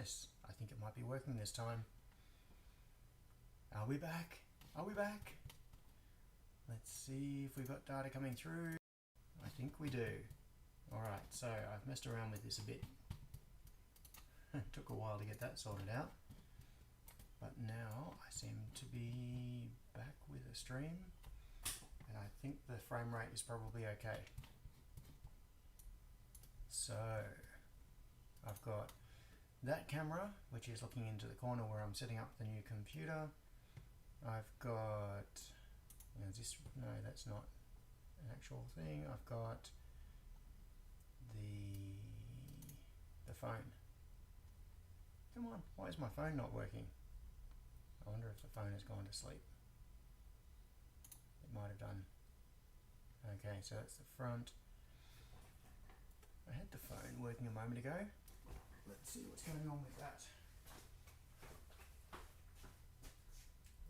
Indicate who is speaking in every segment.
Speaker 1: Yes, I think it might be working this time. Are we back? Are we back? Let's see if we've got data coming through. I think we do. Alright, so I've messed around with this a bit. It took a while to get that sorted out. But now I seem to be back with a stream. And I think the frame rate is probably okay. So I've got that camera, which is looking into the corner where I'm setting up the new computer. I've got, is this, no, that's not an actual thing. I've got the phone. Come on, why is my phone not working? I wonder if the phone has gone to sleep. It might have done. Okay, so that's the front. I had the phone working a moment ago. Let's see what's going on with that.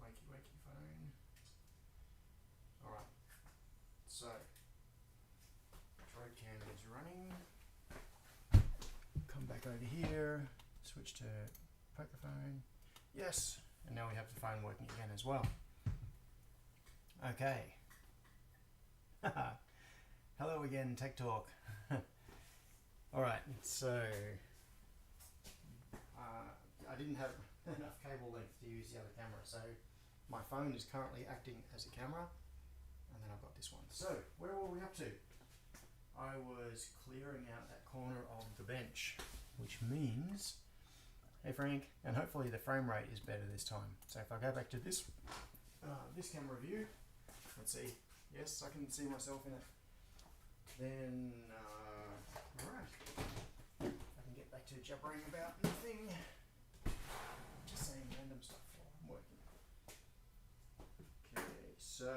Speaker 1: Wakey, wakey phone. Alright, so Droid cam is running. Come back over here, switch to poker phone. Yes, and now we have the phone working again as well. Okay. Hello again, Tech Talk. Alright, so I didn't have enough cable length to use the other camera, so my phone is currently acting as a camera, and then I've got this one. So, where were we up to? I was clearing out that corner of the bench, which means, hey Frank, and hopefully the frame rate is better this time. So if I go back to this camera view, let's see, yes, I can see myself in it. Then, right, I can get back to jabbering about nothing, just saying random stuff while I'm working. Okay, so,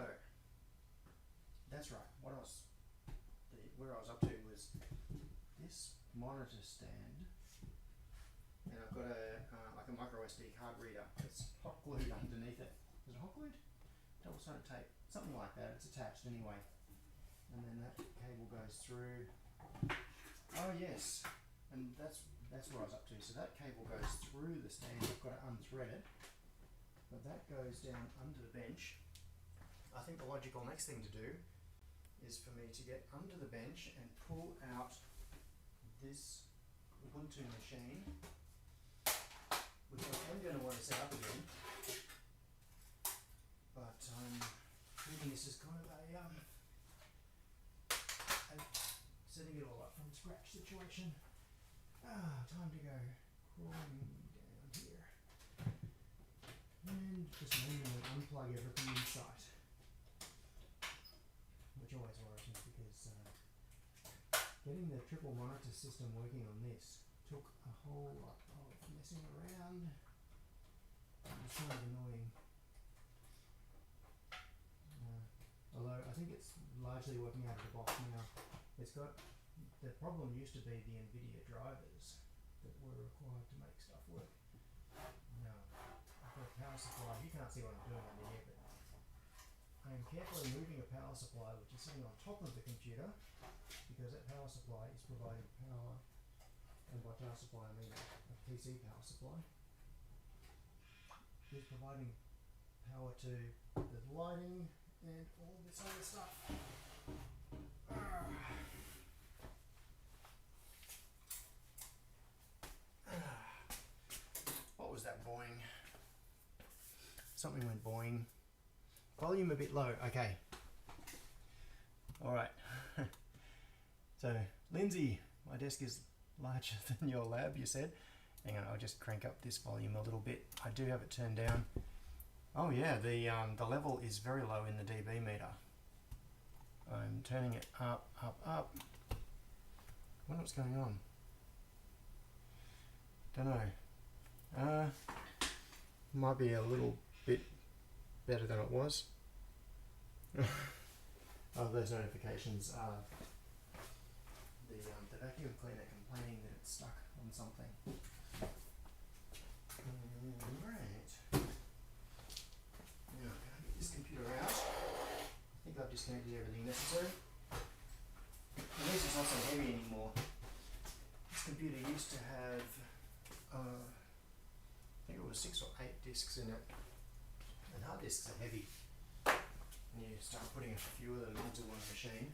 Speaker 1: that's right, where I was up to was this monitor stand, and I've got like a micro SD card reader that's hot glued underneath it. Is it hot glued? Double-sided tape, something like that, it's attached anyway. And then that cable goes through. Oh yes, and that's where I was up to. So that cable goes through the stand. I've got it unthreaded, but that goes down under the bench. I think the logical next thing to do is for me to get under the bench and pull out this Ubuntu machine, which I'm going to want to set up again. But I'm thinking this is kind of a setting it all up from scratch situation. Time to go crawling down here. And just manually unplug everything in sight. Which always worries because getting the triple monitor system working on this took a whole lot of messing around. It was kind of annoying. Although I think it's largely working out of the box now. It's got, the problem used to be the NVIDIA drivers that were required to make stuff work. Now, I've got a power supply. You can't see what I'm doing under here, but I am carefully moving a power supply which is sitting on top of the computer because that power supply is providing power, and by power supply I mean a PC power supply. It's providing power to the lighting and all this other stuff. What was that boing? Something went boing. Volume a bit low. Okay. Alright. So, Lindsay, my desk is larger than your lab, you said. Hang on, I'll just crank up this volume a little bit. I do have it turned down. Oh yeah, the level is very low in the dB meter. I'm turning it up, up, up. I wonder what's going on. Don't know. Might be a little bit better than it was. Oh, those notifications are the vacuum cleaner complaining that it's stuck on something. Right. Now, can I get this computer out? I think I've disconnected everything necessary. At least it's not so heavy anymore. This computer used to have was 6 or 8 discs in it. And hard disks are heavy. And you start putting a few of them into one machine.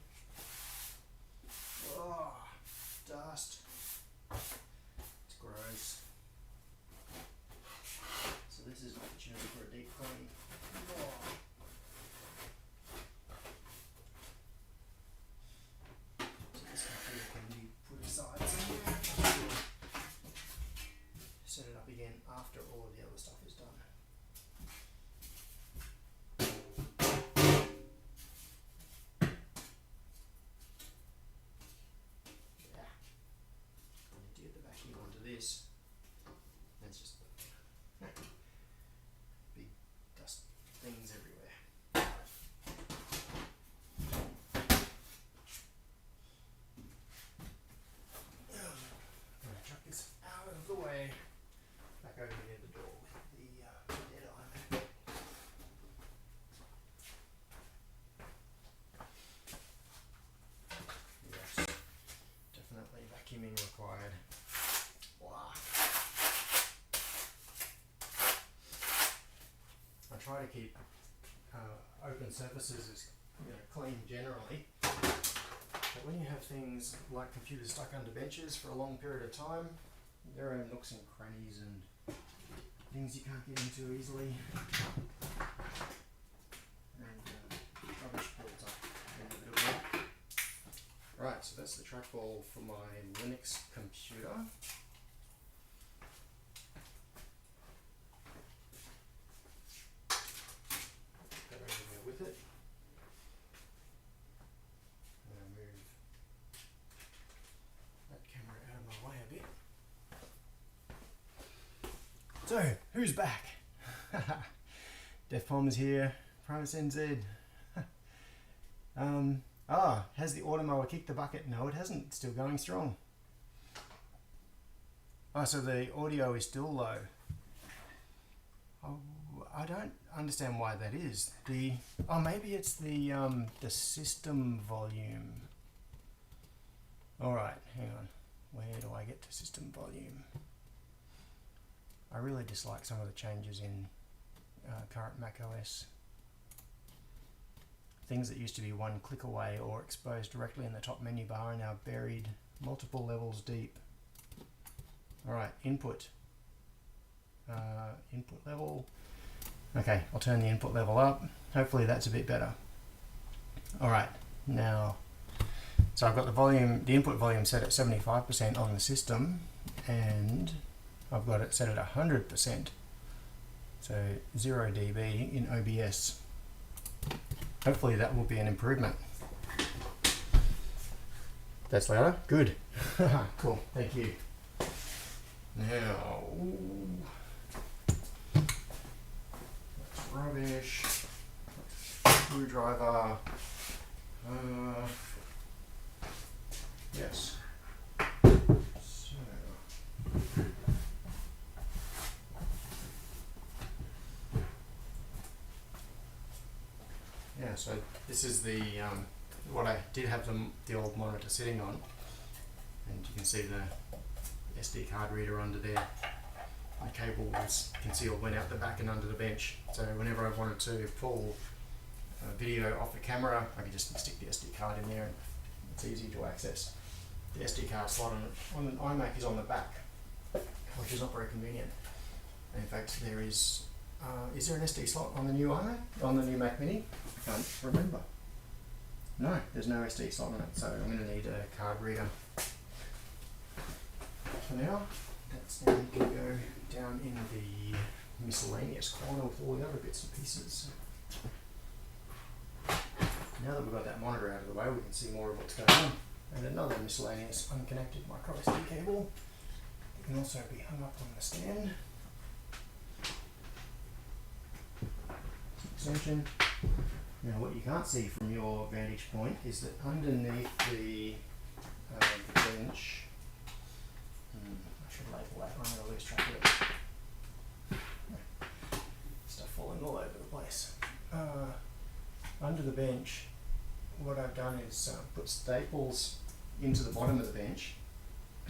Speaker 1: Oh, dust. It's gross. So this is an opportunity for a deep clean. Oh. So this computer can be put aside somewhere. Set it up again after all of the other stuff is done. Yeah. I need to get the vacuum onto this. That's just big dust things everywhere. I'm going to chuck this out of the way. Back over near the door with the dead iMac. Yes, definitely vacuuming required. Wow. I try to keep open surfaces as clean generally, but when you have things like computers stuck under benches for a long period of time, there are nooks and crannies and things you can't get into easily, and rubbish builds up in a bit of work. Right, so that's the trackball for my Linux computer. Go over there with it. I'm going to move that camera out of my way a bit. So, who's back? DefPom is here, Primus NZ. Has the automower kicked the bucket? No, it hasn't, it's still going strong. Oh, so the audio is still low. Oh, I don't understand why that is. Maybe it's the system volume. Alright, hang on. Where do I get to system volume? I really dislike some of the changes in current Mac OS. Things that used to be one click away or exposed directly in the top menu bar are now buried multiple levels deep. Alright, input. Input level. Okay, I'll turn the input level up. Hopefully that's a bit better. Alright, now, so I've got the input volume set at 75% on the system, and I've got it set at 100%. So 0 dB in OBS. Hopefully that will be an improvement. That's louder? Good. Cool, thank you. Now, that's rubbish. Screwdriver. Yes. So. Yeah, so this is the what I did have the old monitor sitting on, and you can see the SD card reader under there. The cable was concealed, went out the back and under the bench, so whenever I wanted to pull a video off the camera, I could just stick the SD card in there and it's easy to access. The SD card slot on an iMac is on the back, which is not very convenient. And in fact, there is there an SD slot on the new iMac? On the new Mac Mini? I can't remember. No, there's no SD slot on it, so I'm going to need a card reader. For now, that's now you can go down in the miscellaneous corner with all the other bits and pieces. Now that we've got that monitor out of the way, we can see more of what's going on. And another miscellaneous unconnected micro SD cable. It can also be hung up on the stand. Extension. Now what you can't see from your vantage point is that underneath the bench, I should label that, I'm going to lose track of it. Stuff falling all over the place. Under the bench, what I've done is put staples into the bottom of the bench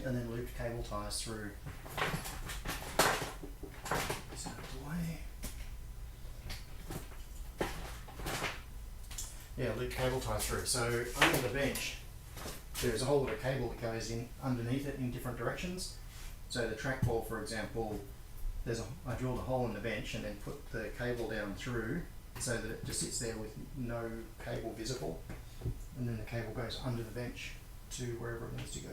Speaker 1: and then looped cable ties through This out of the way. Yeah, loop cable tie through. So under the bench, there's a whole lot of cable that goes in underneath it in different directions. So the trackball, for example, I drilled a hole in the bench and then put the cable down through so that it just sits there with no cable visible, and then the cable goes under the bench to wherever it needs to go.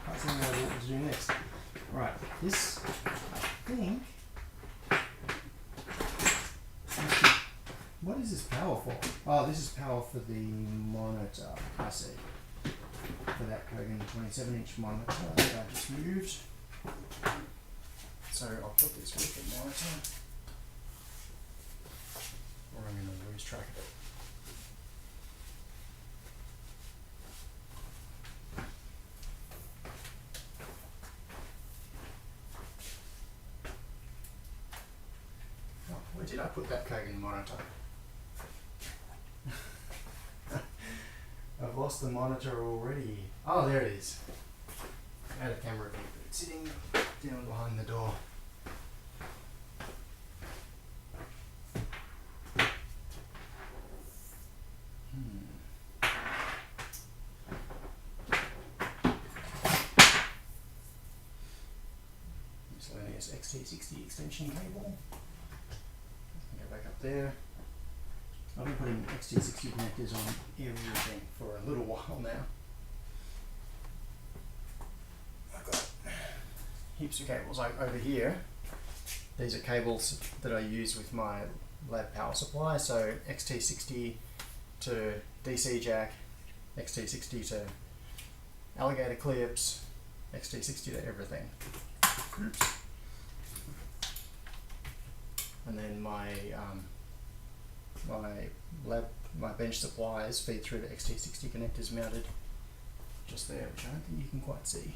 Speaker 1: I don't know what to do next. Right, this, I think, what is this power for? Oh, this is power for the monitor, I see. For that Kogan 27-inch monitor that I just moved. So I'll put this with the monitor, or I'm going to lose track of it. Oh, where did I put that Kogan monitor? I've lost the monitor already. Oh, there it is. I had a camera view, but it's sitting down behind the door. Miscellaneous XT60 extension cable. Go back up there. I've been putting XT60 connectors on everything for a little while now. I've got heaps of cables over here. These are cables that I use with my lab power supply, so XT60 to DC jack, XT60 to alligator clips, XT60 to everything. Oops. And then my my bench supplies feed through to XT60 connectors mounted just there, which I don't think you can quite see.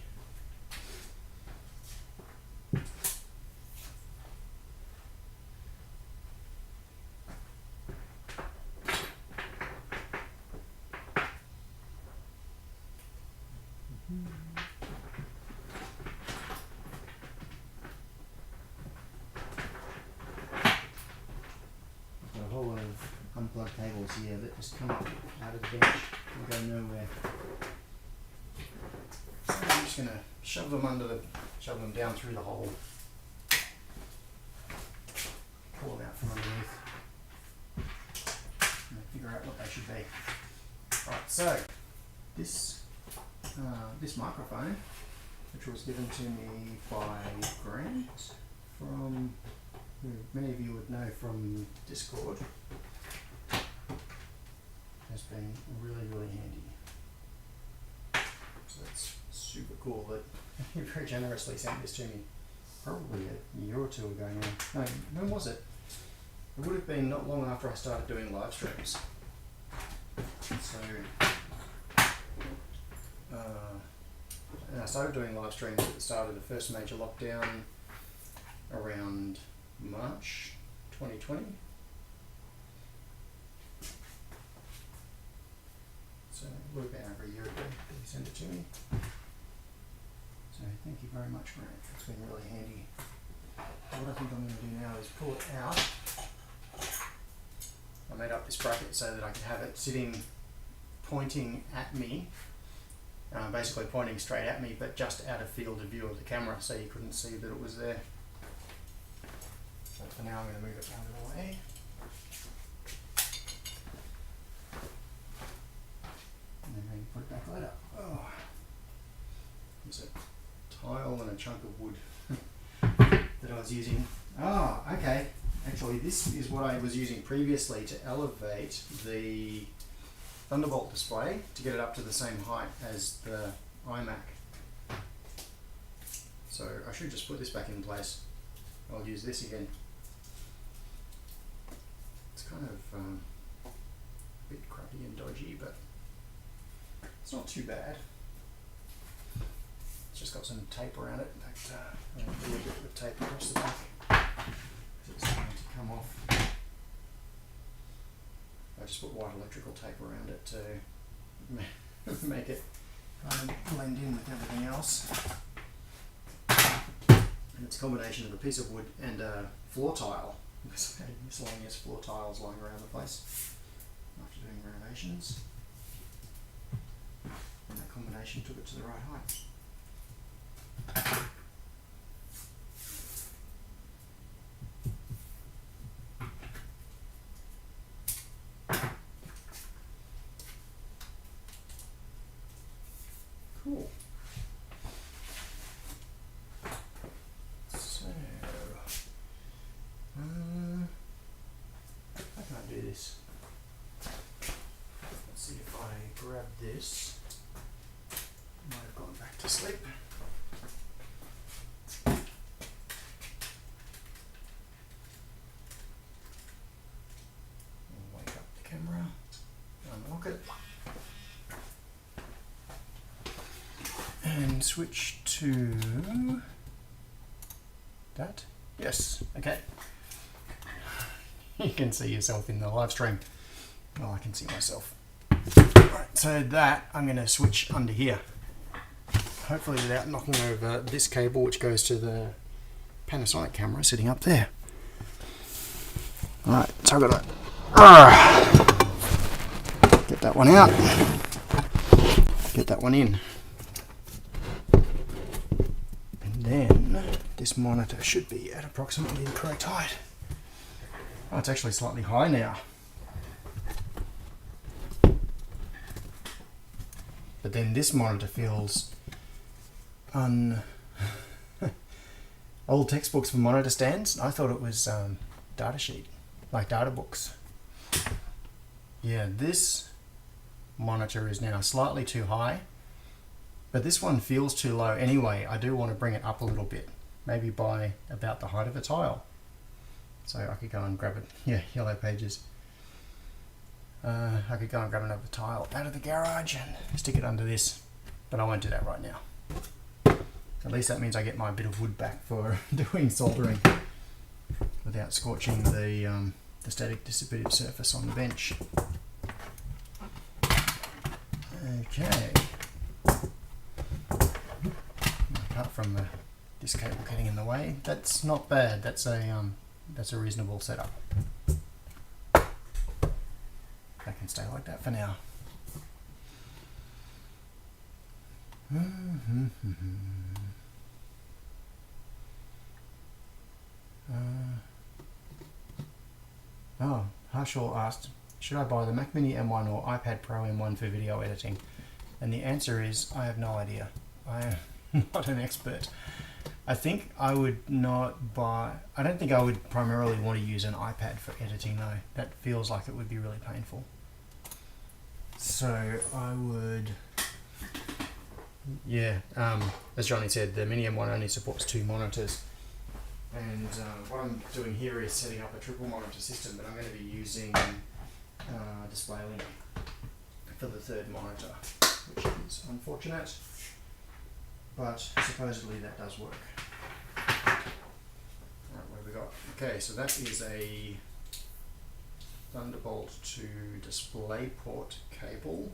Speaker 1: Unplugged cables here that just come up out of the bench and go nowhere. So I'm just going to shove them down through the hole, pull them out from underneath, and figure out what they should be. Right, so this microphone, which was given to me by Grant from, who many of you would know from Discord, has been really, really handy. So it's super cool that he very generously sent this to me probably a year or two ago now. No, when was it? It would have been not long after I started doing live streams. So and I started doing live streams at the start of the first major lockdown around March 2020. So it would have been over a year ago that he sent it to me. So thank you very much, Grant. It's been really handy. What I think I'm going to do now is pull it out. I made up this bracket so that I could have it sitting, pointing at me, basically pointing straight at me, but just out of field of view of the camera, so you couldn't see that it was there. So for now I'm going to move it out of the way. And then maybe put it back later. Oh, there's a tile and a chunk of wood that I was using. Oh, okay. Actually, this is what I was using previously to elevate the Thunderbolt display to get it up to the same height as the iMac. So I should just put this back in place. I'll use this again. It's kind of a bit crappy and dodgy, but it's not too bad. just got some tape around it. In fact, I'm going to do a bit of tape across the back because it's starting to come off. I just put white electrical tape around it to make it blend in with everything else. And it's a combination of a piece of wood and a floor tile, because I had miscellaneous floor tiles lying around the place after doing renovations. And that combination took it to the right height. Cool. So, how can I do this? Let's see if I grab this. Might have gone back to sleep. I'll wake up the camera, unlock it, and switch to that. Yes, okay. You can see yourself in the live stream. Well, I can see myself. Right, so that I'm going to switch under here. Hopefully without knocking over this cable, which goes to the Panasonic camera sitting up there. Alright, so I've got to get that one out, get that one in. And then this monitor should be at approximately the correct height. Oh, it's actually slightly high now. But then this monitor feels old textbooks for monitor stands. I thought it was data sheet, like data books. Yeah, this monitor is now slightly too high, but this one feels too low anyway. I do want to bring it up a little bit, maybe by about the height of a tile. So I could go and grab it. Yeah, yellow pages. I could go and grab another tile out of the garage and stick it under this, but I won't do that right now. At least that means I get my bit of wood back for doing soldering without scorching the static dissipative surface on the bench. Okay. Apart from this cable getting in the way, that's not bad. That's a reasonable setup. That can stay like that for now. Oh, Harshal asked, should I buy the Mac Mini M1 or iPad Pro M1 for video editing? And the answer is, I have no idea. I am not an expert. I think I would not buy, I don't think I would primarily want to use an iPad for editing though. That feels like it would be really painful. So I would, yeah, as Johnny said, the Mini M1 only supports 2 monitors. And what I'm doing here is setting up a triple monitor system, but I'm going to be using DisplayLink for the 3rd monitor, which is unfortunate, but supposedly that does work. Alright, what have we got? Okay, so that is a Thunderbolt to DisplayPort cable.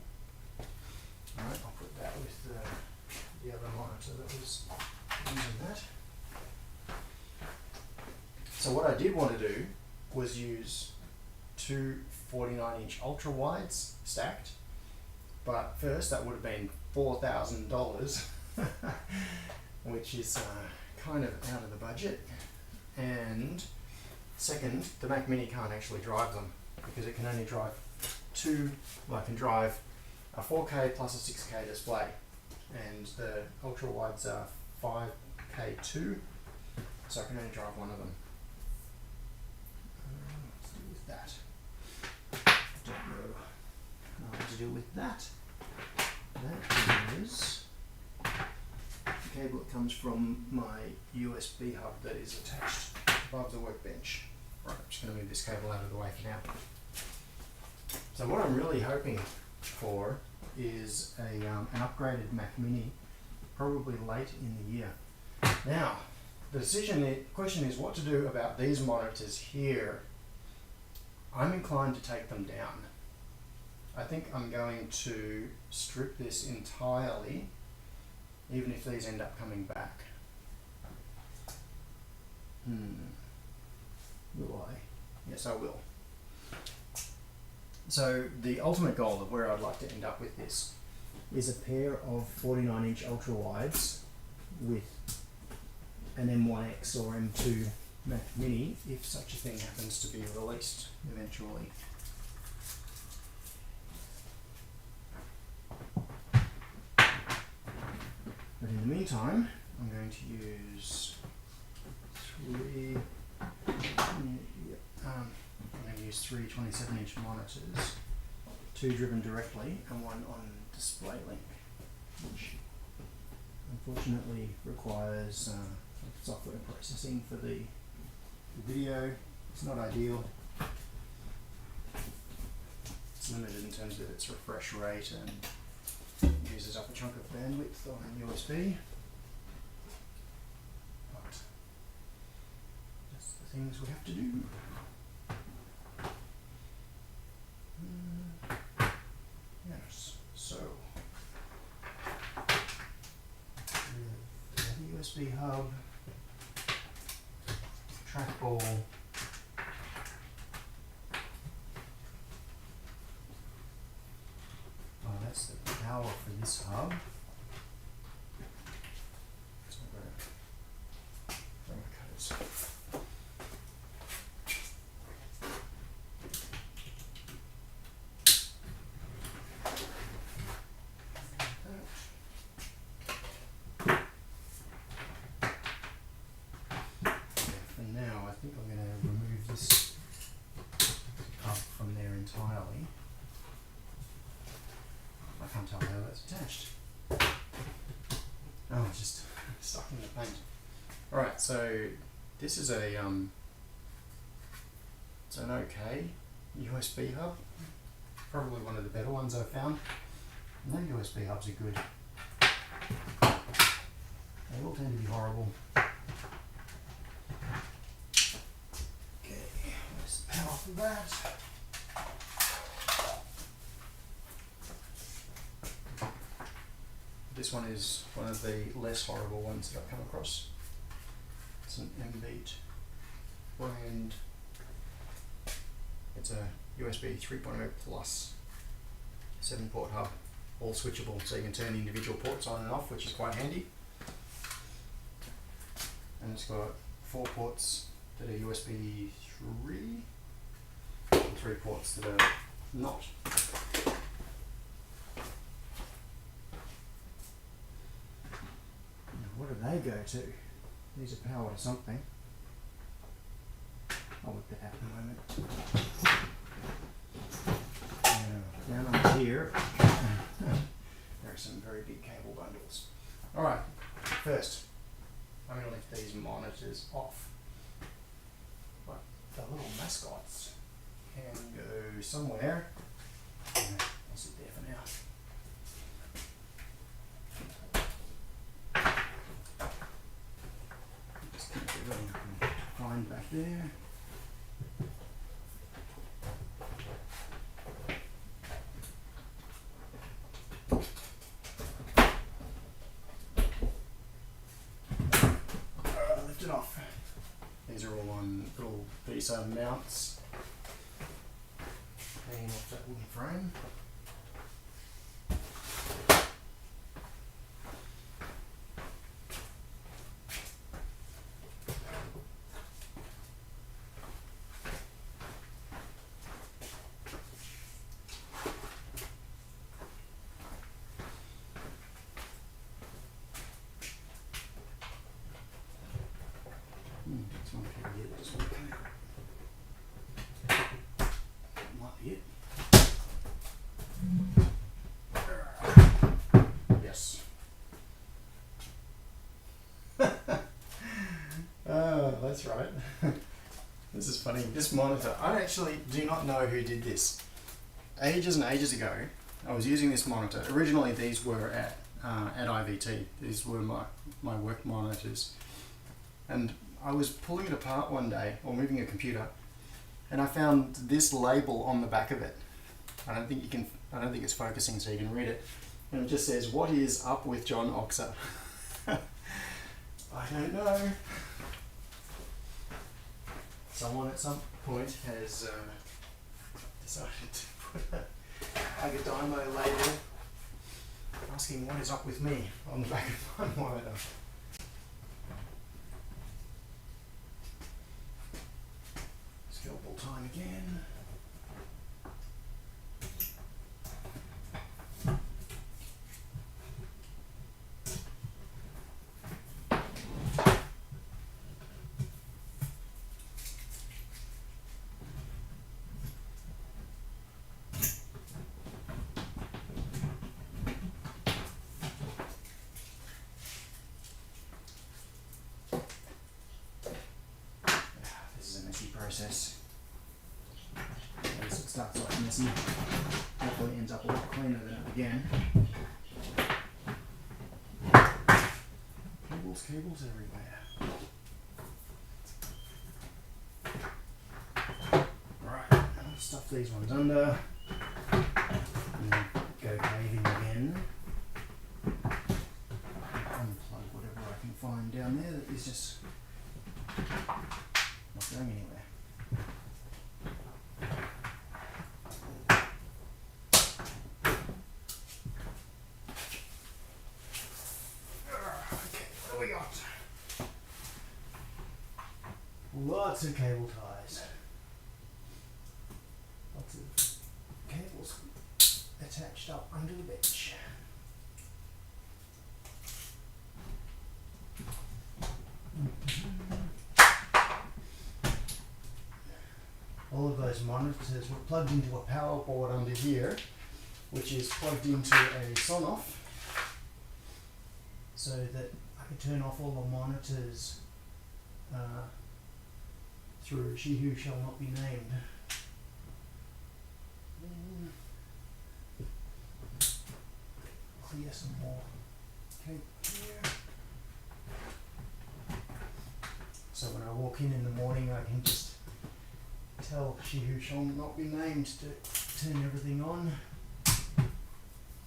Speaker 1: Alright, I'll put that with the other monitor that was using that. So what I did want to do was use 2 49-inch ultra wides stacked, but first that would have been $4,000, which is kind of out of the budget. And second, the Mac Mini can't actually drive them because it can only drive 2. Well, I can drive a 4K plus a 6K display, and the ultra wides are 5K2, so I can only drive one of them. Let's deal with that. Don't know what to do with that. That is the cable that comes from my USB hub that is attached above the Workbench. Right, I'm just going to move this cable out of the way for now. So what I'm really hoping for is an upgraded Mac Mini probably late in the year. Now, the question is what to do about these monitors here. I'm inclined to take them down. I think I'm going to strip this entirely, even if these end up coming back. Will I? Yes, I will. So the ultimate goal of where I'd like to end up with this is a pair of 49-inch ultra wides with an M1X or M2 Mac Mini, if such a thing happens to be released eventually. But in the meantime, I'm going to use three 27-inch monitors, 2 driven directly and 1 on display link, which unfortunately requires software processing for the video. It's not ideal. It's limited in terms of its refresh rate and uses up a chunk of bandwidth on USB. But that's the things we have to do. Yes, so the USB hub, trackball, that's the power for this hub. So I'm going to cut it. For now, I think I'm going to remove this hub from there entirely. I can't tell how that's attached. Oh, it's just stuck in the paint. Alright, so this is it's an okay USB hub. Probably one of the better ones I've found. No USB hubs are good. They all tend to be horrible. Okay, where's the power for that? This one is one of the less horrible ones that I've come across. It's an M-Beat brand. It's a USB 3.0 plus 7-port hub, all switchable, so you can turn individual ports on and off, which is quite handy. And it's got 4 ports that are USB 3 and 3 ports that are not. What do they go to? These are power to something. I'll work that out in a moment. Now, down on here, there are some very big cable bundles. Alright, first, I'm going to lift these monitors off. But the little mascots can go somewhere. I'll sit there for now. Find back there. Lift it off. These are all on little VESA mounts hanging off that wooden frame. This one can get this one can might be it. Yes. Oh, that's right. This is funny. This monitor, I actually do not know who did this. Ages and ages ago, I was using this monitor. Originally these were at at IVT. These were my work monitors. And I was pulling it apart one day, or moving a computer, and I found this label on the back of it. I don't think it's focusing so you can read it. And it just says, "What is up with John Oxer?" I don't know. Someone at some point has decided to put a Ergonomics label asking what is up with me on the back of my monitor. Scalpel time again. Process. At least it starts off messy. Hopefully it ends up a lot cleaner than it began. Cables everywhere. Right, I'll stuff these ones under. And go caving again. Unplug whatever I can find down there that is just not going anywhere. Lots of cable ties. Lots of cables attached up under the bench. All of those monitors were plugged into a power board under here, which is plugged into a son-off, so that I can turn off all the monitors through She Who Shall Not Be Named. Clear some more cable here. So when I walk in the morning, I can just tell She Who Shall Not Be Named to turn everything on. And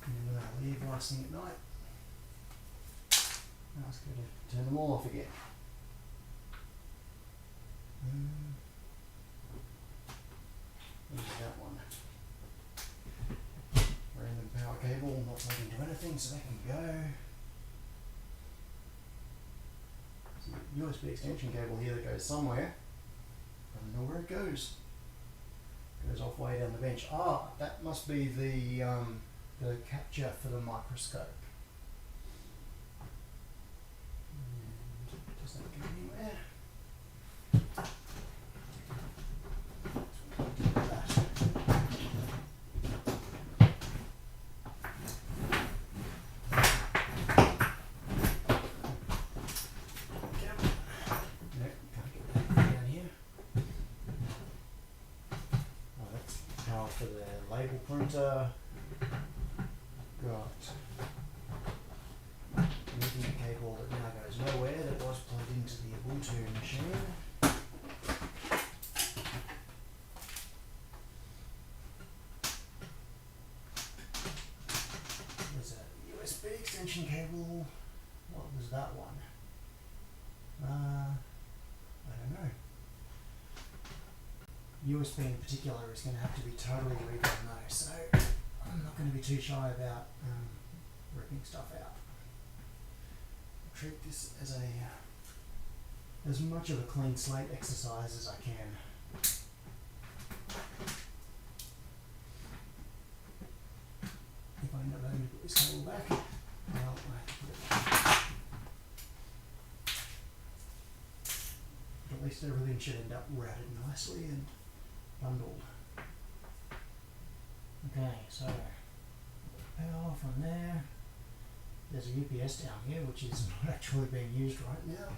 Speaker 1: then when I leave last thing at night, ask her to turn them all off again. There's that one. Random power cable, not plugged into anything, so that can go. So USB extension cable here that goes somewhere. I don't know where it goes. Goes off way down the bench. Ah, that must be the capture for the microscope. And does that go anywhere? For the label printer, got an Ethernet cable that now goes nowhere that was plugged into the Ubuntu machine. There's a USB extension cable. What was that one? I don't know. USB in particular is going to have to be totally redone though, so I'm not going to be too shy about ripping stuff out. I'll treat this as much of a clean slate exercise as I can. If I end up having to put this cable back, well, I have to put it back. But at least everything should end up routed nicely and bundled. Okay, so power from there. There's a UPS down here which is not actually being used right now.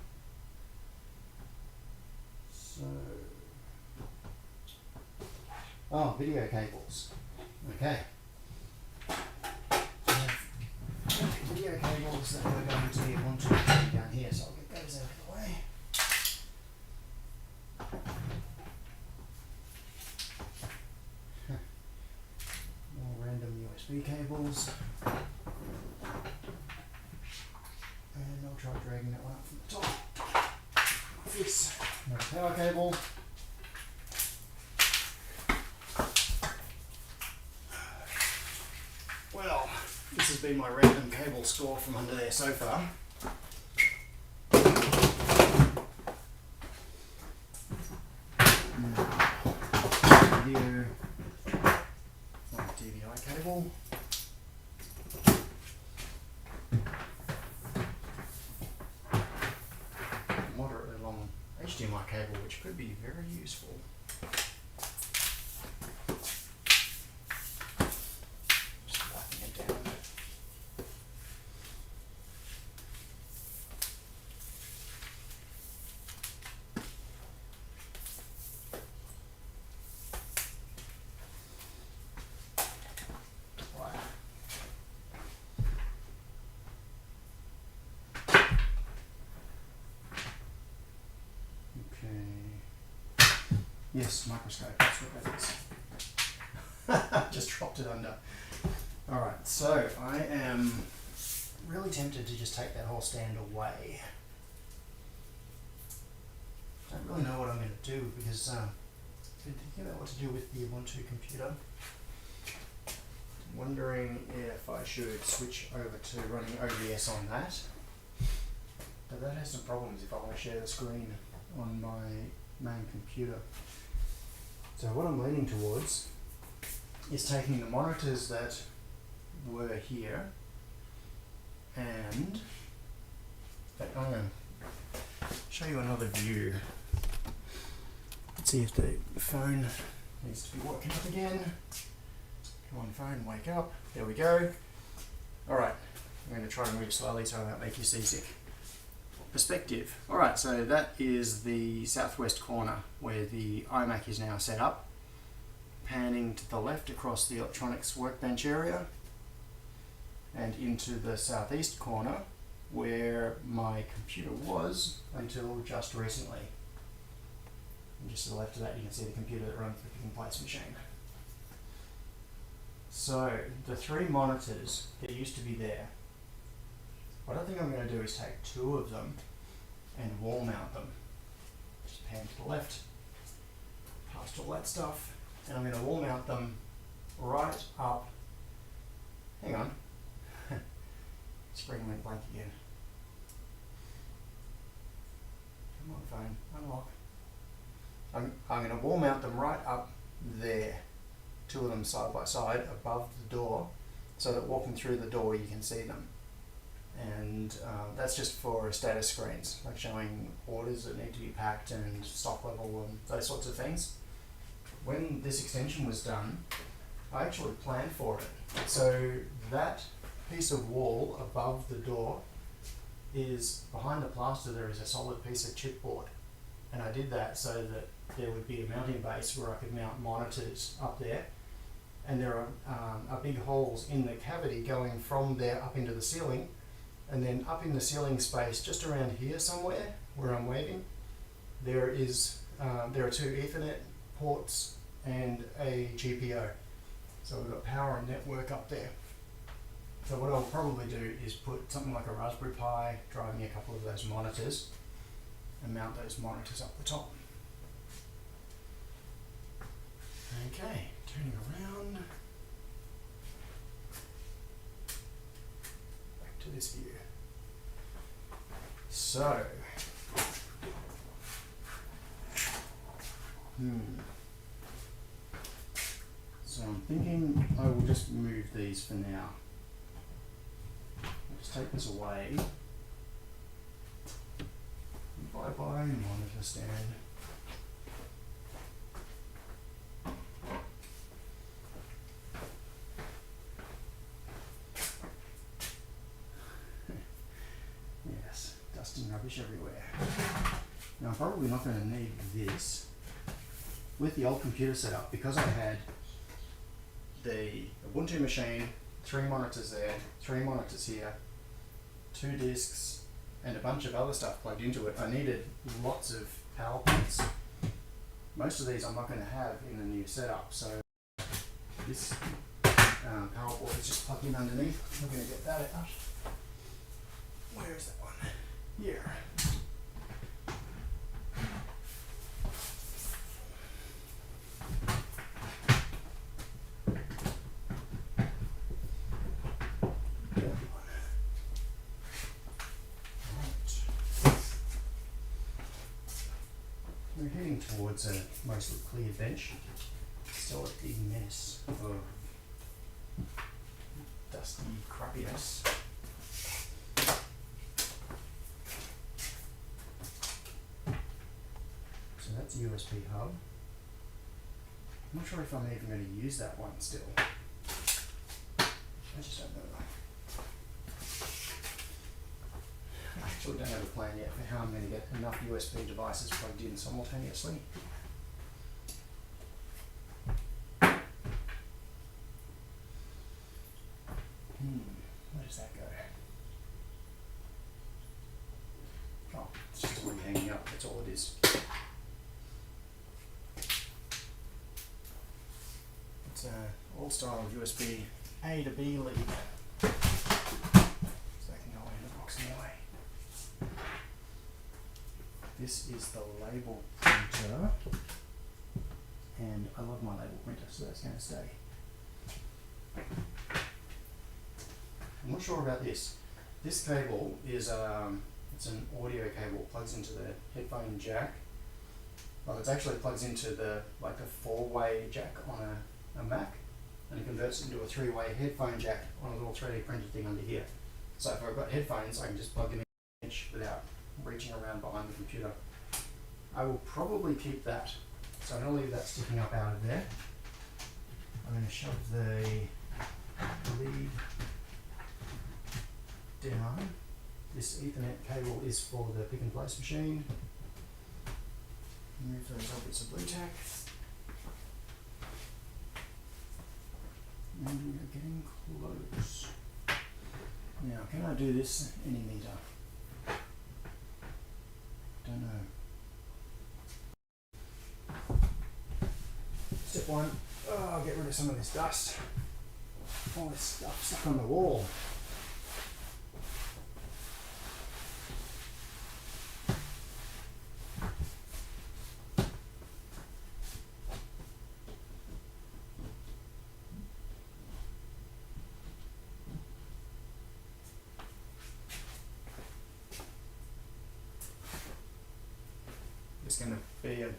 Speaker 1: So, oh, video cables. Okay. Video USB cables. And I'll try dragging that one up from the top. Fix another power cable. Well, this has been my random cable score from under there so far. Here, my DVI cable. Moderately long HDMI cable, which could be very useful. Just wiping it down. Yes, microscope, that's what that is. Just dropped it under. Alright, so I am really tempted to just take that whole stand away. Don't really know what I'm going to do because I've been thinking about what to do with the Ubuntu computer. I'm wondering if I should switch over to running OBS on that. But that has some problems if I want to share the screen on my main computer. So what I'm leaning towards is taking the monitors that were here and I'm going to show you another view. Let's see if the phone needs to be woken up again. Come on phone, wake up. There we go. Alright, I'm going to try to move slowly so I won't make you seasick. Perspective. Alright, so that is the southwest corner where the iMac is now set up. Panning to the left across the electronics workbench area and into the southeast corner where my computer was until just recently. And just to the left of that you can see the computer that runs the pick and place machine. So the three monitors that used to be there, what I think I'm going to do is take two of them and wall mount them. Just pan to the left, past all that stuff, and I'm going to wall mount them right up. Hang on. Spring went blank again. Come on phone, unlock. I'm going to wall mount them right up there. Two of them side by side above the door so that walking through the door you can see them. And that's just for status screens, like showing orders that need to be packed and stock level and those sorts of things. When this extension was done, I actually planned for it. So that piece of wall above the door is, behind the plaster there is a solid piece of chipboard. And I did that so that there would be a mounting base where I could mount monitors up there. And there are big holes in the cavity going from there up into the ceiling. And then up in the ceiling space, just around here somewhere, where I'm waving, there are two Ethernet ports and a GPO. So we've got power and network up there. So what I'll probably do is put something like a Raspberry Pi driving a couple of those monitors and mount those monitors up the top. Okay, turning around. Back to this view. So, so I'm thinking I will just move these for now. I'll just take this away. Bye-bye monitor stand. Yes, dust and rubbish everywhere. Now I'm probably not going to need this. With the old computer setup, because I had the Ubuntu machine, 3 monitors there, 3 monitors here, 2 disks, and a bunch of other stuff plugged into it, I needed lots of power ports. Most of these I'm not going to have in the new setup, so this power board is just plugged in underneath. We're going to get that out. Where is that one? Here. We're heading towards a mostly clear bench. Still a big mess of dusty crappiness. So that's a USB hub. I'm not sure if I'm even going to use that one still. I just don't know. I actually don't have a plan yet for how I'm going to get enough USB devices plugged in simultaneously. Where does that go? Oh, it's just a ring hanging up, that's all it is. It's an old style USB A to B lead. So that can go in the box anyway. This is the label printer. And I love my label printer, so that's going to stay. I'm not sure about this. This cable is it's an audio cable. It plugs into the headphone jack. Well, it actually plugs into the like a 4-way jack on a Mac, and it converts it into a 3-way headphone jack on a little 3D printed thing under here. So if I've got headphones, I can just plug them in without reaching around behind the computer. I will probably keep that. So I'm going to leave that sticking up out of there. I'm going to shove the lead down. This Ethernet cable is for the pick and place machine. Move those off bits of blue tack. And we're getting close. Now, can I do this any neater? Don't know. Step one, I'll get rid of some of this dust. All this stuff stuck on the wall. There's going to be a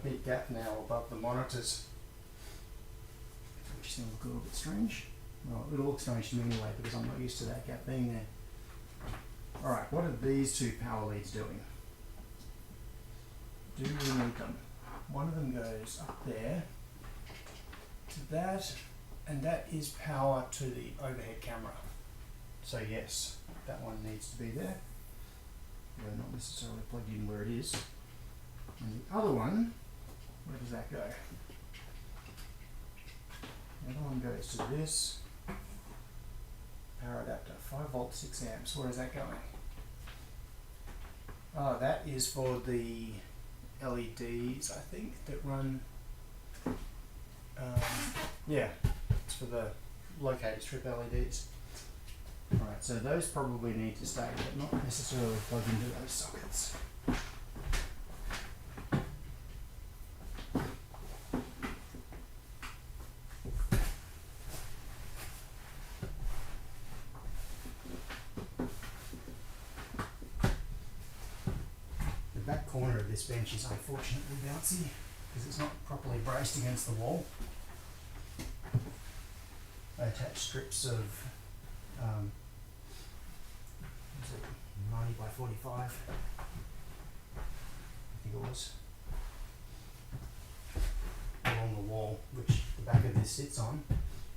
Speaker 1: big gap now above the monitors, which is going to look a little bit strange. Well, it'll look strange to me anyway because I'm not used to that gap being there. Alright, what are these two power leads doing? Do we need them? One of them goes up there to that, and that is power to the overhead camera. So yes, that one needs to be there. They're not necessarily plugged in where it is. And the other one, where does that go? The other one goes to this power adapter, 5 volt 6 amps. Where is that going? Oh, that is for the LEDs, I think, that run. Yeah, it's for the located strip LEDs. Alright, so those probably need to stay, but not necessarily plugged into those sockets. Corner of this bench is unfortunately bouncy because it's not properly braced against the wall. I attached strips of 90 by 45, I think it was, along the wall, which the back of this sits on,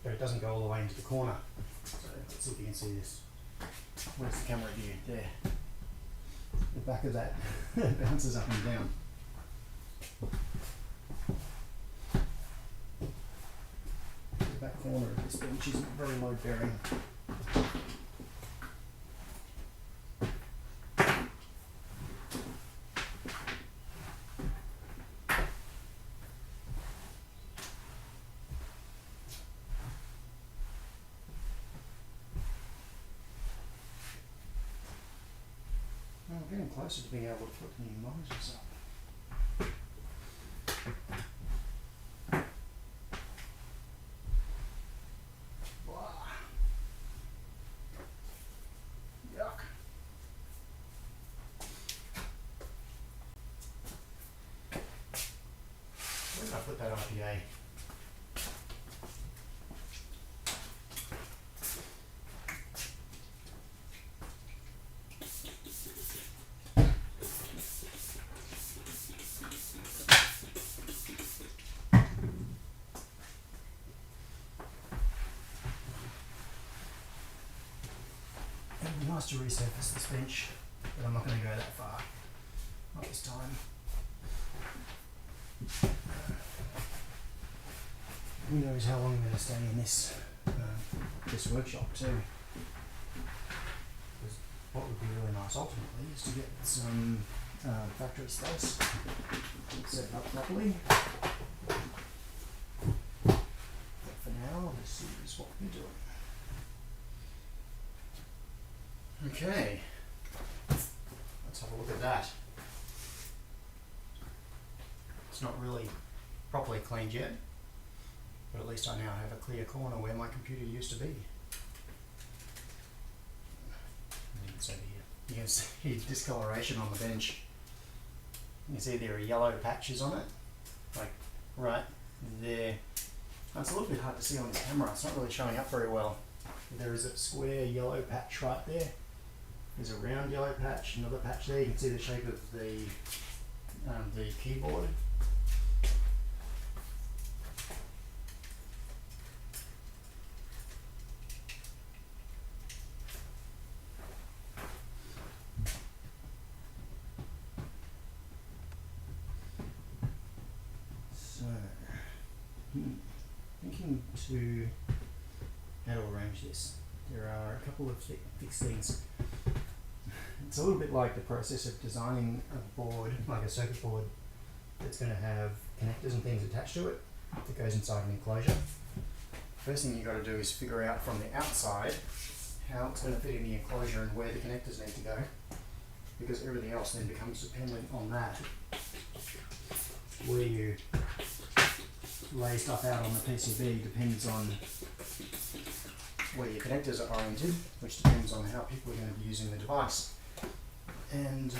Speaker 1: but it doesn't go all the way into the corner. So let's see if you can see this. Where's the camera view? There. The back of that bounces up and down. The back corner of this bench isn't very load bearing. getting closer to being able to put new monitors up. Blah. Yuck. Where did I put that IPA? It'd be nice to resurface this bench, but I'm not going to go that far. Not this time. Who knows how long I'm going to stay in this this workshop too. Because what would be really nice ultimately is to get some factory space set it up properly. But for now, this is what we're doing. Okay, let's have a look at that. It's not really properly cleaned yet, but at least I now have a clear corner where my computer used to be. And it's over here. You can see discoloration on the bench. You can see there are yellow patches on it, like right there. Now, it's a little bit hard to see on the camera, it's not really showing up very well. There is a square yellow patch right there. There's a round yellow patch, another patch there. You can see the shape of the keyboard. So, thinking to how to arrange this. There are a couple of fixed things. It's a little bit like the process of designing a board, like a circuit board, that's going to have connectors and things attached to it that goes inside an enclosure. First thing you've got to do is figure out from the outside how it's going to fit in the enclosure and where the connectors need to go, because everything else then becomes dependent on that. Where you lay stuff out on the PCB depends on where your connectors are oriented, which depends on how people are going to be using the device. And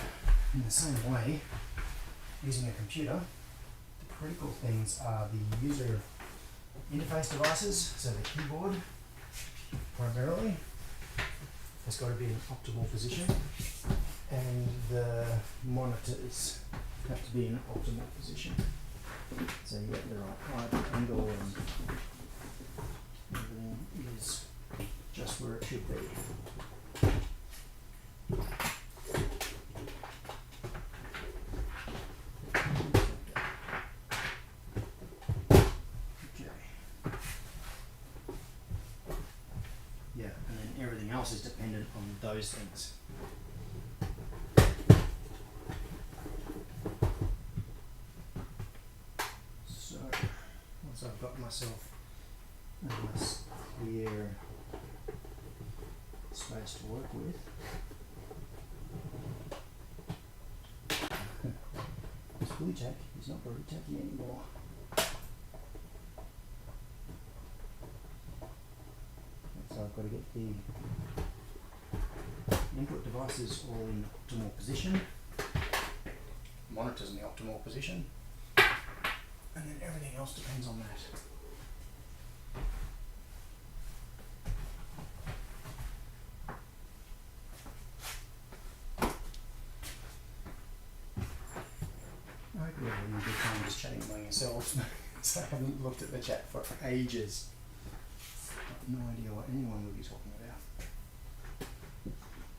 Speaker 1: in the same way, using a computer, the critical things are the user interface devices, so the keyboard primarily has got to be in an optimal position, and the monitors have to be in an optimal position. So you get the right height, angle, and everything is just where it should be. Okay. Yeah, and then everything else is dependent on those things. So, once I've got myself a nice clear space to work with. This blue tack is not very tacky anymore. So I've got to get the input devices all in optimal position, monitors in the optimal position, and then everything else depends on that. I hope you're having a good time just chatting among yourselves, so I haven't looked at the chat for ages. I've no idea what anyone will be talking about.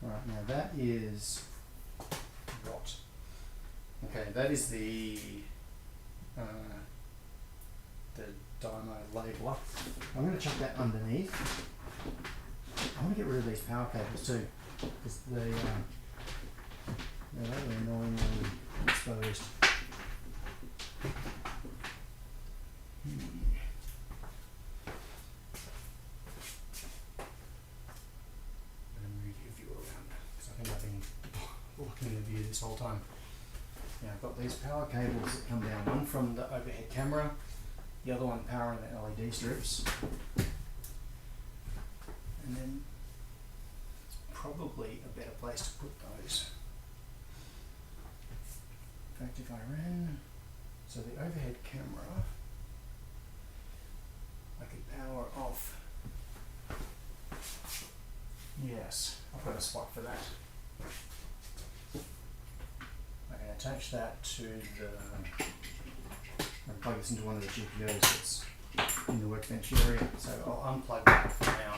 Speaker 1: Alright, now that is what? Okay, that is the dyno labeler. I'm going to chuck that underneath. I want to get rid of these power cables too, because they're really annoyingly exposed. Move your view around, because I think I've been blocking the view this whole time. Now I've got these power cables that come down, one from the overhead camera, the other one powering the LED strips. And then it's probably a better place to put those. In fact, if I ran, so the overhead camera, I could power off. Yes, I've got a spot for that. I can attach that to the, I can plug this into one of the GPOs that's in the workbench area. So I'll unplug that for now.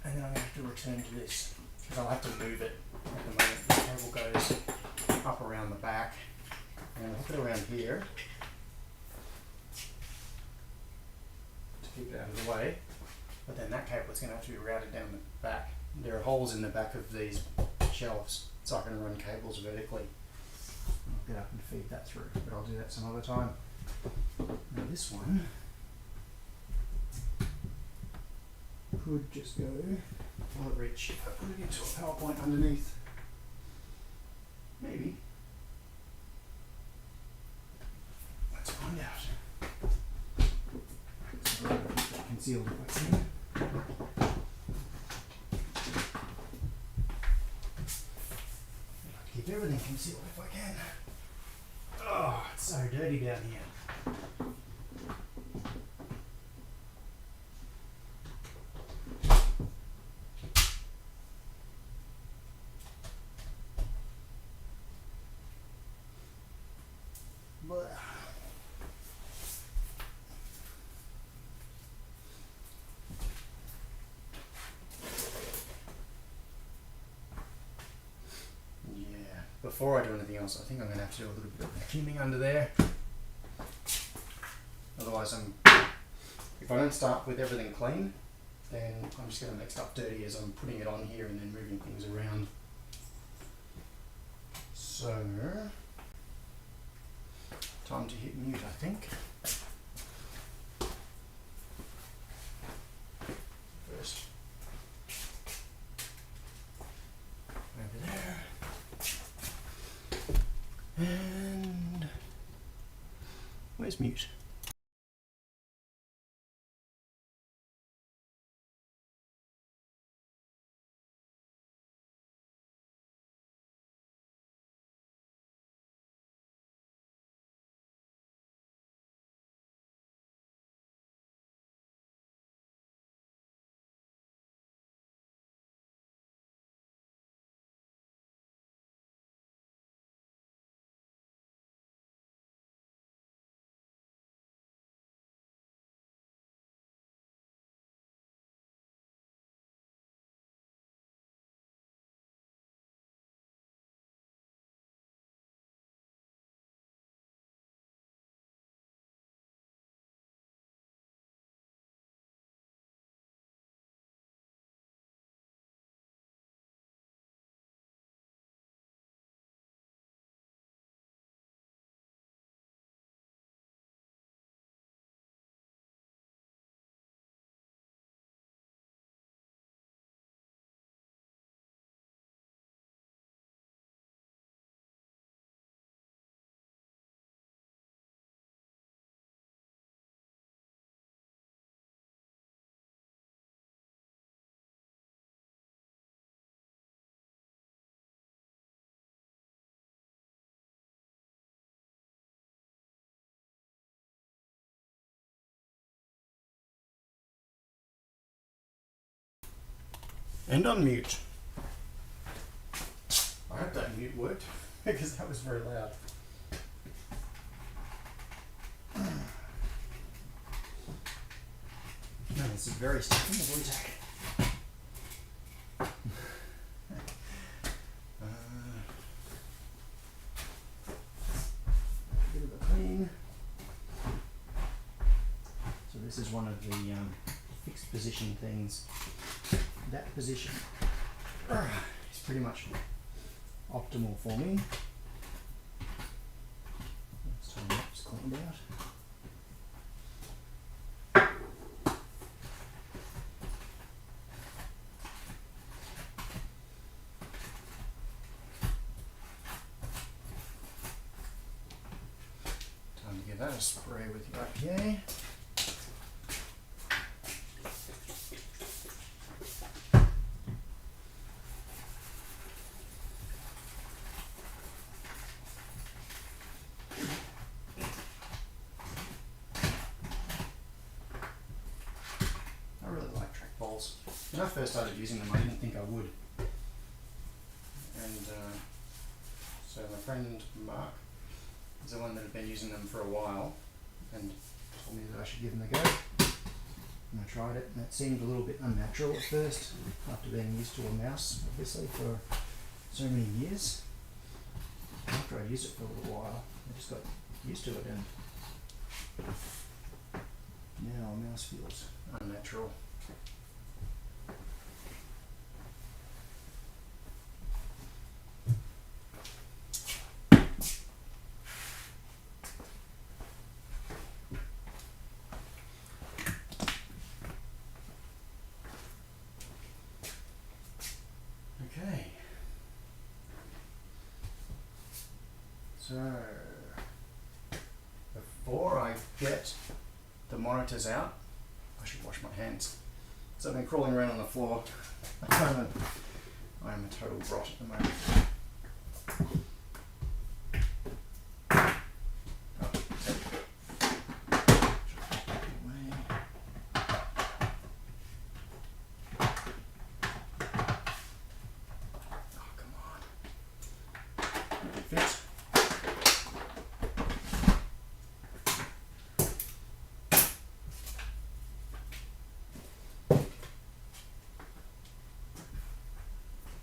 Speaker 1: And then I'm going to have to return to this, because I'll have to move it at the moment. The cable goes up around the back. I'm going to hook it around here to keep it out of the way. But then that cable is going to have to be routed down the back. There are holes in the back of these shelves, so I can run cables vertically. I'll get up and feed that through, but I'll do that some other time. Now this one could just go, will it reach if I put it into a PowerPoint underneath? Maybe. Let's find out. Concealed if I can. Keep everything concealed if I can. Oh, it's so dirty down here. Before I do anything else, I think I'm going to have to do a little bit of vacuuming under there. Otherwise, if I don't start with everything clean, then I'm just going to make stuff dirty as I'm putting it on here and then moving things around. So, time to hit mute, I think. First, over there. And where's mute? And unmute. I hope that mute worked because that was very loud. No, this is very sticky in the blue tack. Bit of a clean. So this is one of the fixed position things. That position is pretty much optimal for me. Let's turn that just cleaned out. a spray with your IPA. I really like trackballs. When I first started using them, I didn't think I would. And so my friend Mark is the one that had been using them for a while and told me that I should give them a go. And I tried it and it seemed a little bit unnatural at first, after being used to a mouse, obviously, for so many years. After I used it for a little while, I just got used to it, and now a mouse feels unnatural. Okay. So, before I get the monitors out, I should wash my hands. So I've been crawling around on the floor. I am a total rot at the moment.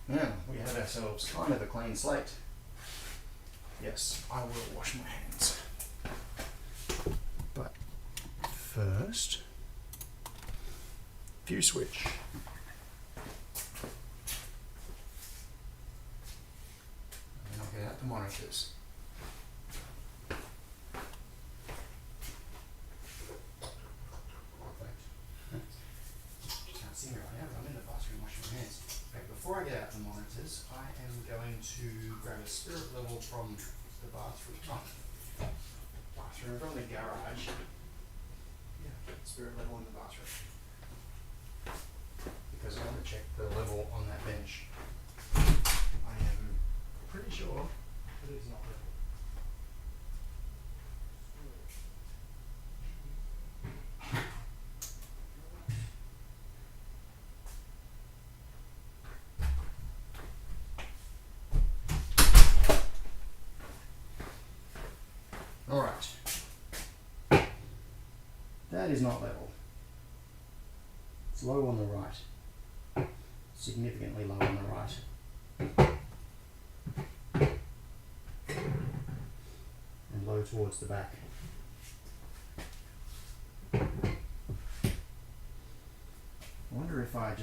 Speaker 1: Now, we have ourselves kind of a clean slate. Yes, I will wash my hands. But first, view switch. And then I'll get out the monitors. Can't see me right now, but I'm in the bathroom washing my hands. Before I get out the monitors, I am going to grab a spirit level from the bathroom, from the garage. Yeah, spirit level in the bathroom. Because I want to check the level on that bench. I am pretty sure that it's not level. Alright, that is not level. It's low on the right, significantly low on the right, and low towards the back. I wonder if I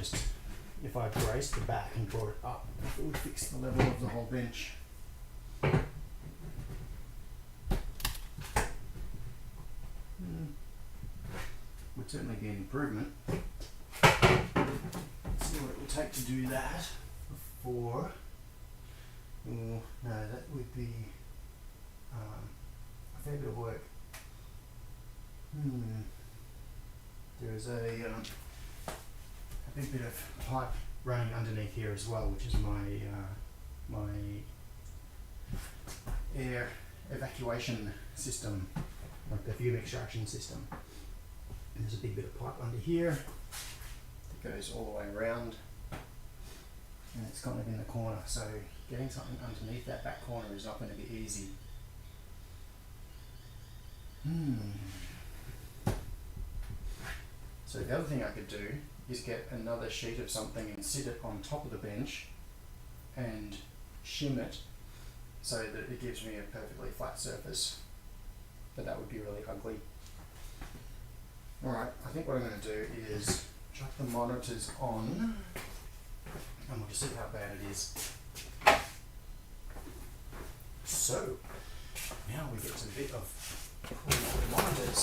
Speaker 1: braced the back and brought it up, if it would fix the level of the whole bench. Would certainly be an improvement. Let's see what it would take to do that before. No, that would be a fair bit of work. There is a big bit of pipe running underneath here as well, which is my air evacuation system, like the fume extraction system. And there's a big bit of pipe under here that goes all the way around, and it's kind of in the corner, so getting something underneath that back corner is not going to be easy. So the other thing I could do is get another sheet of something and sit it on top of the bench and shim it so that it gives me a perfectly flat surface, but that would be really ugly. Alright, I think what I'm going to do is chuck the monitors on and we'll just see how bad it is. So, now we get to the bit of pulling out the monitors.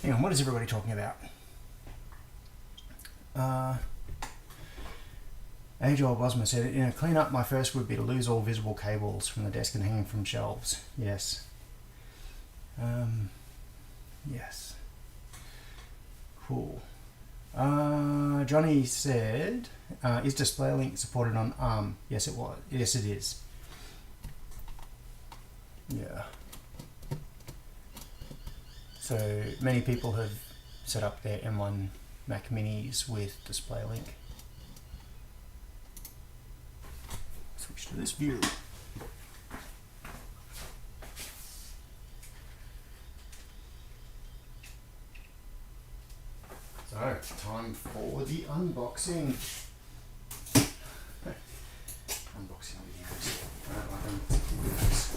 Speaker 1: Hang on, what is everybody talking about? Age-old Bosma said, in a clean-up, my first would be to lose all visible cables from the desk and hanging from shelves. Yes. Yes. Cool. Johnny said, is DisplayLink supported on ARM? Yes, it was. Yes, it is. Yeah. So many people have set up their M1 Mac Minis with DisplayLink. Switch to this view. So, time for the unboxing. Unboxing videos. I don't like unboxing videos.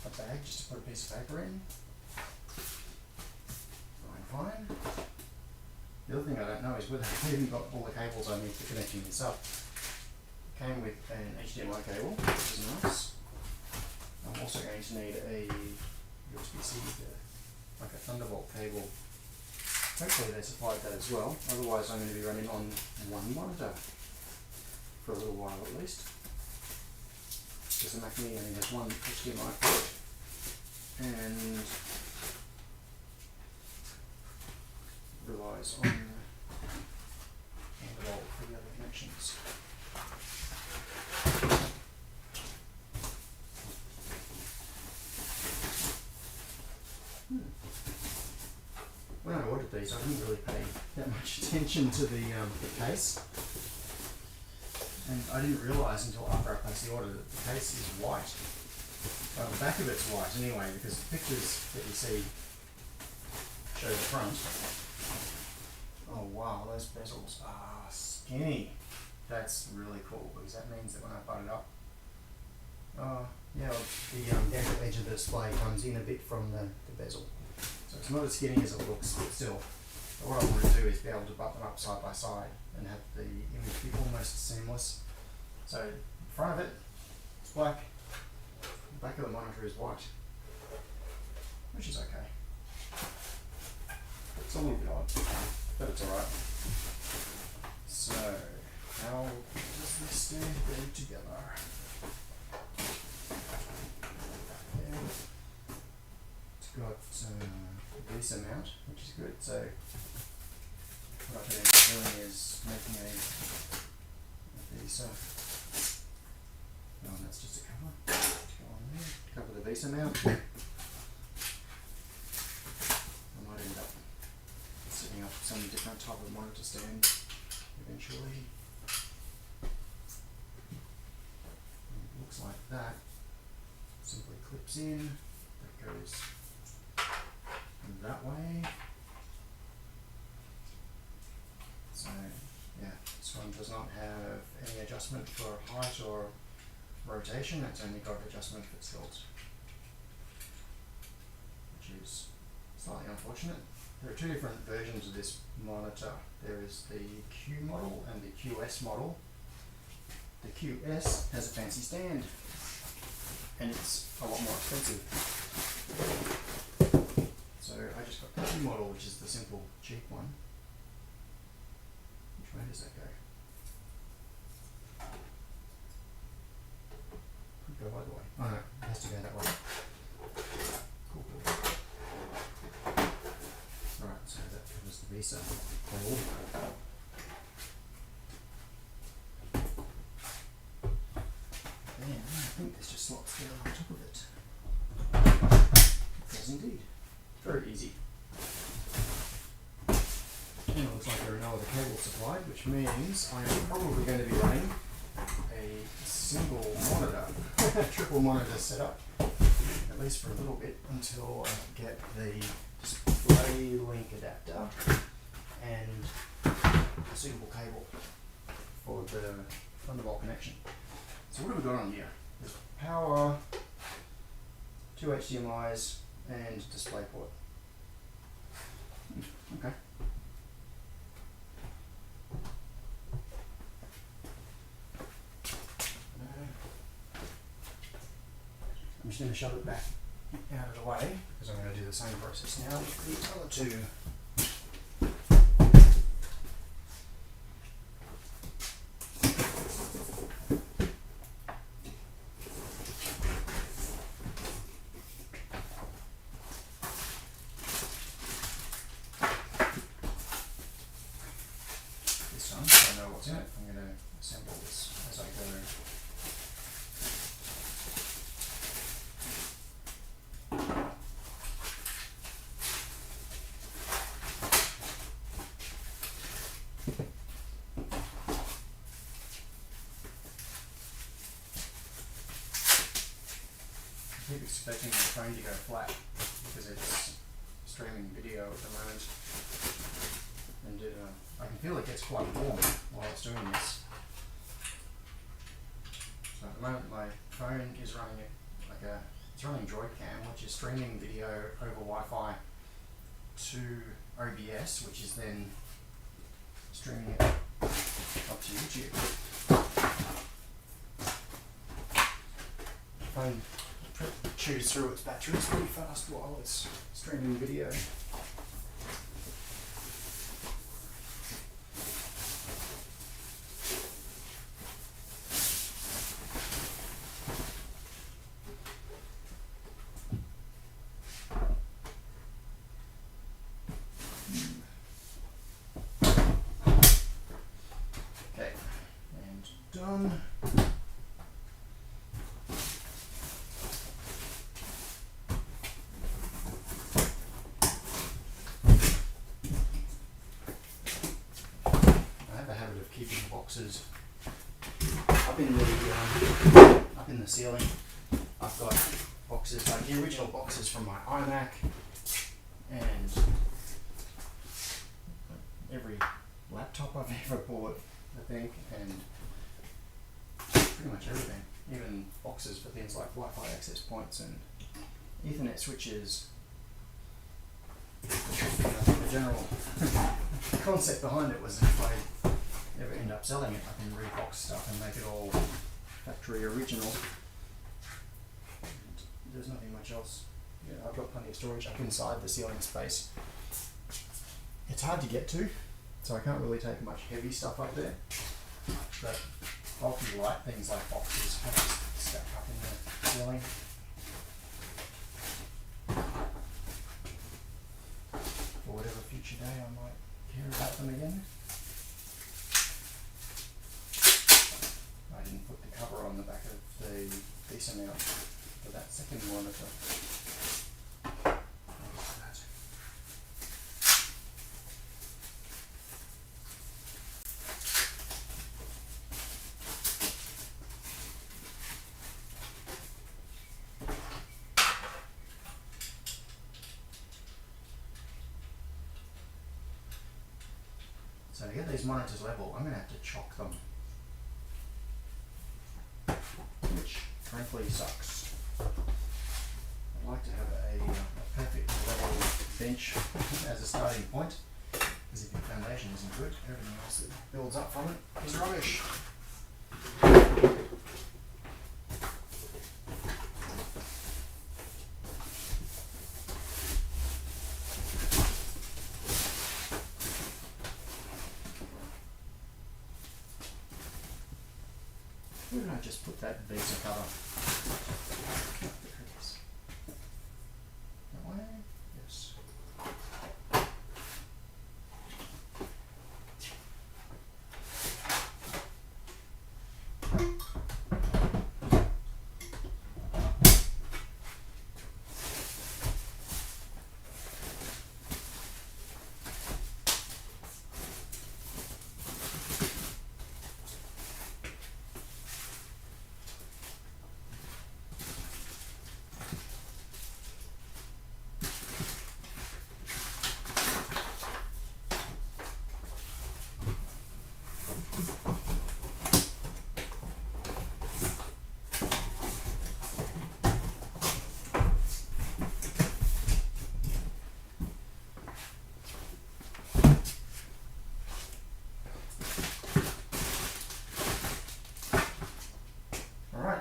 Speaker 1: A bag just to put a piece of paper in. Fine. The other thing I don't know is whether I've even got all the cables I need for connecting this up. Came with an HDMI cable, which is nice. I'm also going to need a USB-C, like a Thunderbolt cable. Hopefully they supplied that as well, otherwise I'm going to be running on one monitor for a little while at least. Because the Mac Mini only has one HDMI port and relies on Thunderbolt for the other connections. When I ordered these, I didn't really pay that much attention to the case, and I didn't realise until after I placed the order that the case is white. Well, the back of it's white anyway, because the pictures that you see show the front. Oh wow, those bezels are skinny. That's really cool because that means that when I butt it up, yeah, the dental edge of the display comes in a bit from the bezel. So it's not as skinny as it looks, but still. But what I want to do is be able to butt them up side by side and have the image be almost seamless. So in front of it, it's black. The back of the monitor is white, which is okay. It's a little bit odd, but it's alright. So, how does this stand go together? Yeah. It's got VESA mount, which is good. So, what I've been doing is making a VESA. No, that's just a cover. Let's go on there. Cover the VESA mount. I might end up setting up some different type of monitor stand eventually. And it looks like that. Simply clips in. That goes that way. So yeah, this one does not have any adjustment for height or rotation. It's only got adjustment for tilt, which is slightly unfortunate. There are two different versions of this monitor. There is the Q model and the QS model. The QS has a fancy stand and it's a lot more expensive. So I just got the Q model, which is the simple, cheap one. Which way does that go? Could go either way. Oh no, it has to go that way. Cool. Alright, so that covers the VESA cable. And I think this just slots down on top of it. It does indeed. Very easy. And it looks like there are no other cables supplied, which means I am probably going to be running a single monitor, triple monitor setup, at least for a little bit, until I get the DisplayLink adapter and a suitable cable for the Thunderbolt connection. So what have we got on here? There's power, 2 HDMIs, and DisplayPort. Okay. I'm just going to shove it back out of the way because I'm going to do the same process now with the other two. This one, so I know what's in it. I'm going to assemble this as I go. I keep expecting my phone to go flat because it's streaming video at the moment, and I can feel it gets quite warm while it's doing this. So at the moment my phone is running it's running Droidcam, which is streaming video over Wi-Fi to OBS, which is then streaming it up to YouTube. Phone chews through its batteries pretty fast while it's streaming video. Okay, and done. Keeping boxes up in the ceiling. I've got boxes like the original boxes from my iMac and every laptop I've ever bought, I think, and pretty much everything. Even boxes for things like Wi-Fi access points and Ethernet switches. I think the general concept behind it was if I ever end up selling it, I can rebox stuff and make it all factory original. And there's nothing much else. Yeah, I've got plenty of storage up inside the ceiling space. It's hard to get to, so I can't really take much heavy stuff up there. But bulky light things like boxes kind of stack up in the ceiling. For whatever future day I might care about them again. I didn't put the cover on the back of the decent out for that second monitor. So to get these monitors level, I'm going to have to chock them, which frankly sucks. I'd like to have a perfect level bench as a starting point, because if your foundation isn't good, everything else that builds up from it is rubbish. Where did I just put that Visa cover? That way? Yes.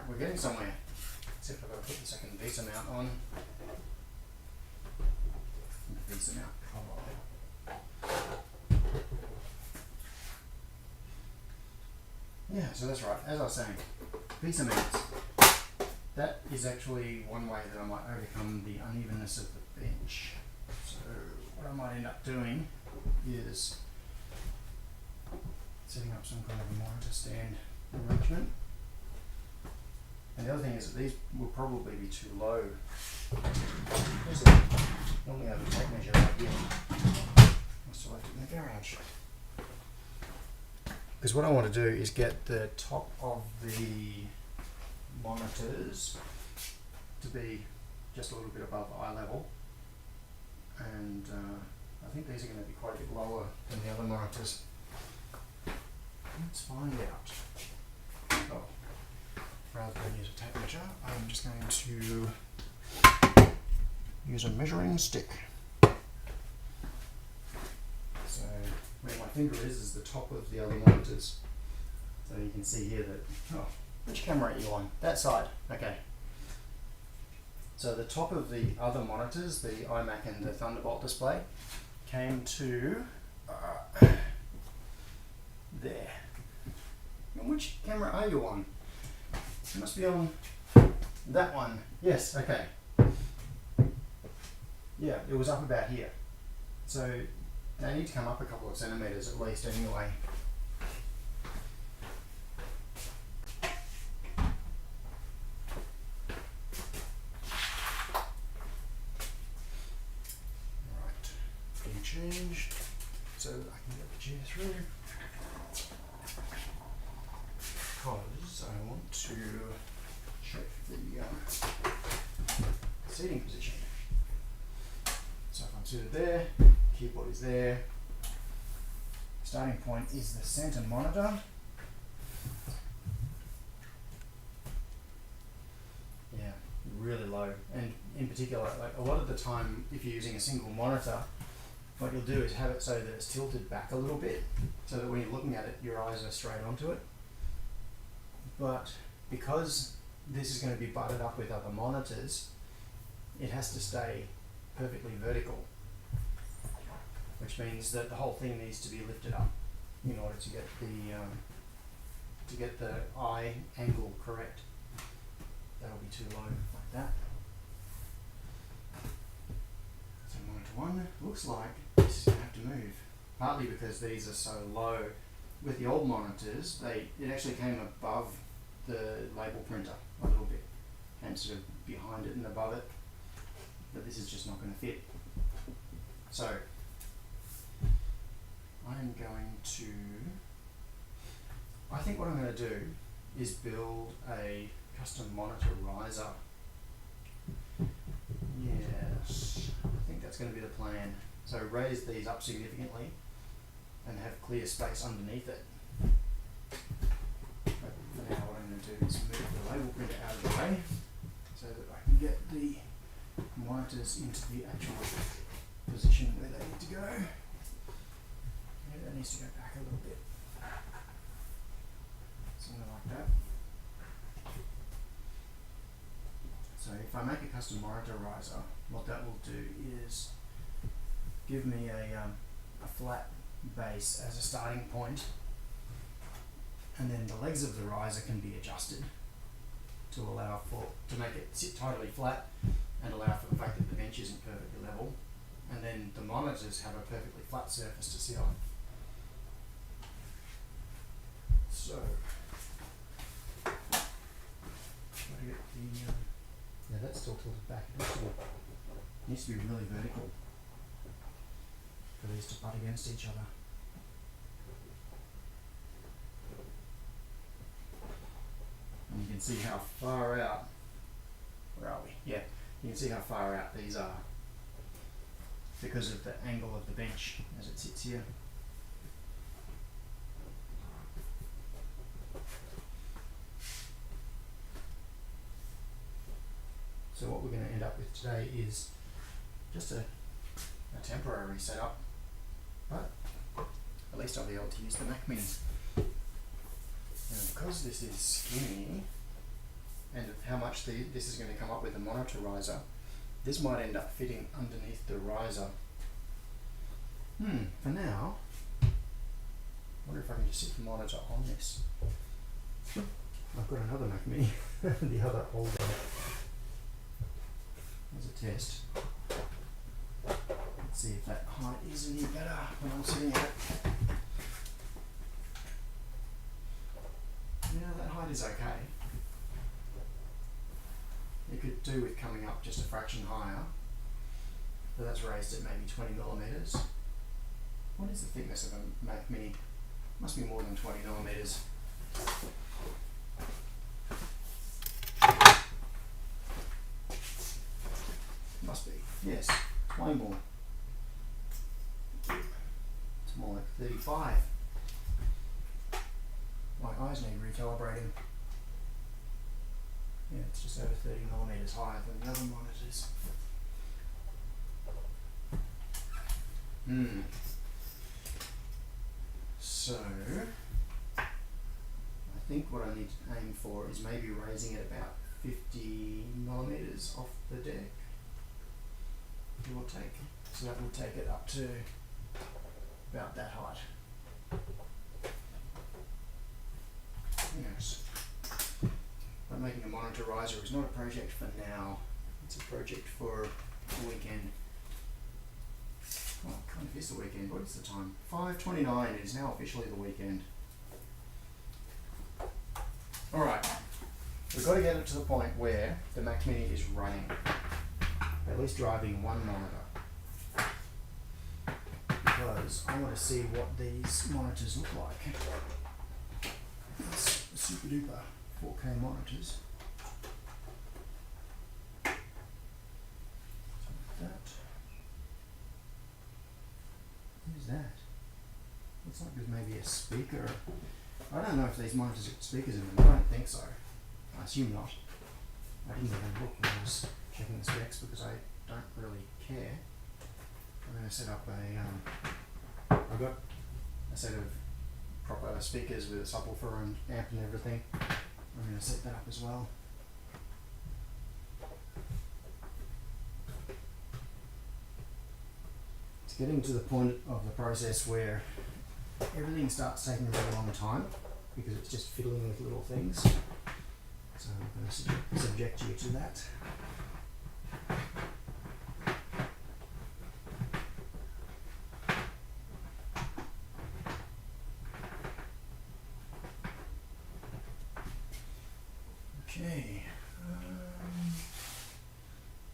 Speaker 1: We're getting somewhere. except I've got to put the second Visa mount on. The Visa mount cover. Yeah, so that's right. As I was saying, Visa mounts. That is actually one way that I might overcome the unevenness of the bench. So what I might end up doing is setting up some kind of a monitor stand arrangement. And the other thing is that these will probably be too low. Normally I have a tape measure right here. I still left it in the garage. Because what I want to do is get the top of the monitors to be just a little bit above eye level, and I think these are going to be quite a bit lower than the other monitors. Let's find out. Oh, rather than use a tape measure, I'm just going to use a measuring stick. So where my finger is the top of the other monitors. So you can see here that, oh, which camera are you on? That side, okay. So the top of the other monitors, the iMac and the Thunderbolt display, came to there. And which camera are you on? You must be on that one. Yes, okay. Yeah, it was up about here. So they need to come up a couple of centimeters at least anyway. Changed so that I can get the chair through, because I want to check the seating position. So if I'm seated there, keyboard is there, starting point is the center monitor. Yeah, really low, and in particular, like a lot of the time if you're using a single monitor, what you'll do is have it so that it's tilted back a little bit, so that when you're looking at it, your eyes are straight onto it. But because this is going to be butted up with other monitors, it has to stay perfectly vertical, which means that the whole thing needs to be lifted up in order to get the eye angle correct. That'll be too low like that. So monitor one looks like this is going to have to move, partly because these are so low. With the old monitors, it actually came above the label printer a little bit, came sort of behind it and above it, but this is just not going to fit. So I think what I'm going to do is build a custom monitor riser. Yes, I think that's going to be the plan. So raise these up significantly and have clear space underneath it. But for now what I'm going to do is move the label printer out of the way so that I can get the monitors into the actual position where they need to go. Yeah, that needs to go back a little bit. Something like that. So if I make a custom monitor riser, what that will do is give me a flat base as a starting point, and then the legs of the riser can be adjusted to make it sit totally flat and allow for the fact that the bench isn't perfectly level, and then the monitors have a perfectly flat surface to sit on. So yeah, that's still tilted back. It needs to be really vertical for these to butt against each other. And you can see how far out, where are we? Yeah, you can see how far out these are because of the angle of the bench as it sits here. So what we're going to end up with today is just a temporary setup, but at least I'll be able to use the Mac Mini. Now because this is skinny, and how much much this is going to come up with the monitor riser. This might end up fitting underneath the riser. For now, I wonder if I can just sit the monitor on this. I've got another Mac Mini, the other older. As a test. Let's see if that height is any better when I'm sitting at it. Yeah, that height is okay. It could do with coming up just a fraction higher, but that's raised at maybe 20 millimeters. What is the thickness of a Mac Mini? Must be more than 20 millimeters. Must be, yes, it's way more. It's more like 35. My eyes need recalibrating. Yeah, it's just over 30 millimeters higher than the other monitors. So, I think what I need to aim for is maybe raising it about 50 millimeters off the deck, give or take. So that would take it up to about that height. Yes. But making a monitor riser is not a project for now. It's a project for the weekend. Well, it kind of is the weekend. What is the time? 5:29. It is now officially the weekend. Alright. We've got to get it to the point where the Mac Mini is running. At least driving one monitor. Because I want to see what these monitors look like. It's super duper 4K monitors. So that. What is that? Looks like there's maybe a speaker. I don't know if these monitors have speakers in them. I don't think so. I assume not. I didn't even look when I was checking the specs because I don't really care. I'm going to set up I've got a set of proper speakers with a subwoofer and amp and everything. I'm going to set that up as well. It's getting to the point of the process where everything starts taking a very long time because it's just fiddling with little things. So I'm going to subject you to that. Okay,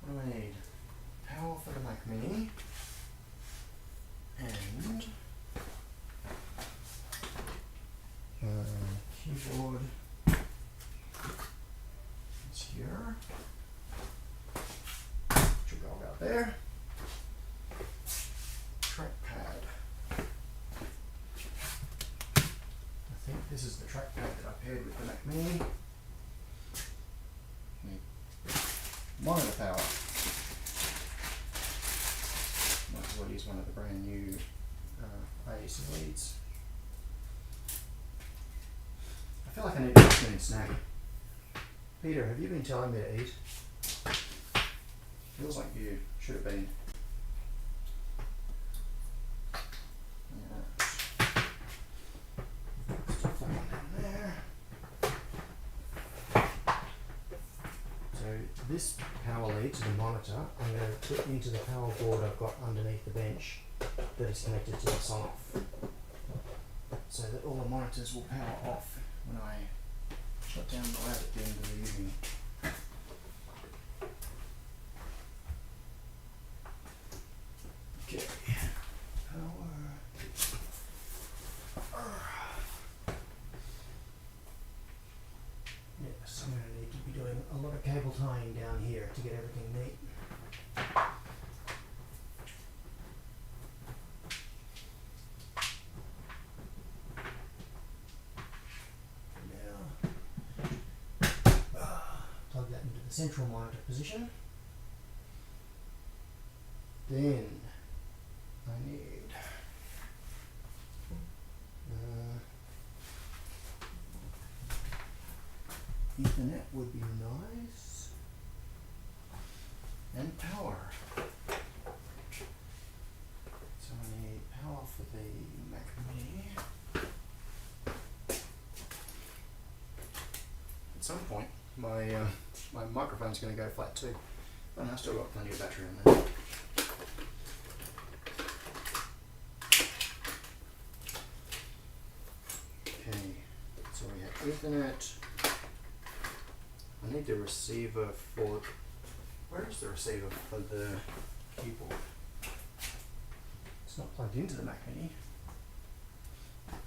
Speaker 1: what do I need? Power for the Mac Mini and keyboard is here. Should go about there. Trackpad. I think this is the trackpad that I paired with the Mac Mini. Monitor power. Might as well use one of the brand new AAC leads. I feel like I need an afternoon snack. Peter, have you been telling me to eat? Feels like you should have been. Stuff that one down there. This power lead to the monitor, I'm going to put into the power board I've got underneath the bench that is connected to the sign-off, so that all the monitors will power off when I shut down the lab at the end of the evening. Okay, power. Yes, I'm going to need to be doing a lot of cable tying down here to get everything neat. Now, plug that into the central monitor position. Then I need Ethernet would be nice. my microphone's going to go flat too. But I've still got plenty of battery on there. Okay, so we have Ethernet. I need the receiver for. Where is the receiver for the keyboard? It's not plugged into the Mac Mini.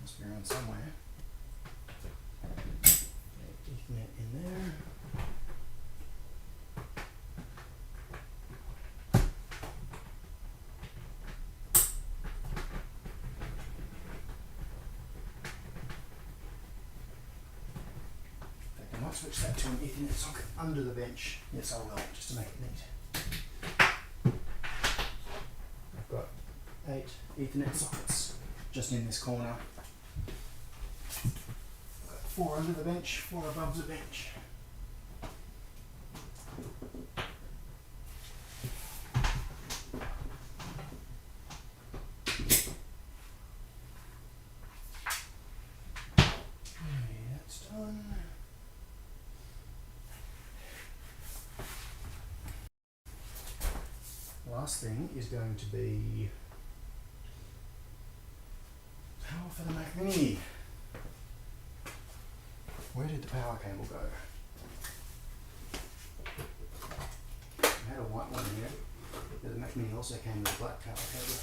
Speaker 1: Must be around somewhere. Ethernet in there. I might switch that to an Ethernet socket under the bench. Yes, I will, just to make it neat. I've got 8 Ethernet sockets just in this corner. I've got 4 under the bench, 4 above the bench. Okay, that's done. Last thing is going to be power for the Mac Mini. Where did the power cable go? I had a white one here, but the Mac Mini also came with a black power cable.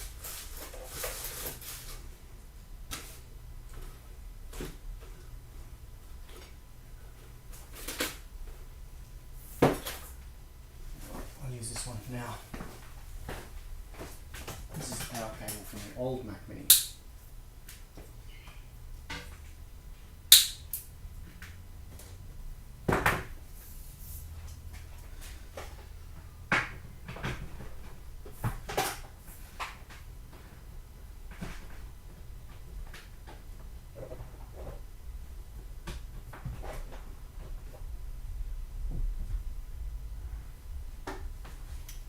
Speaker 1: I'll use this one for now. This is the power cable from the old Mac Mini.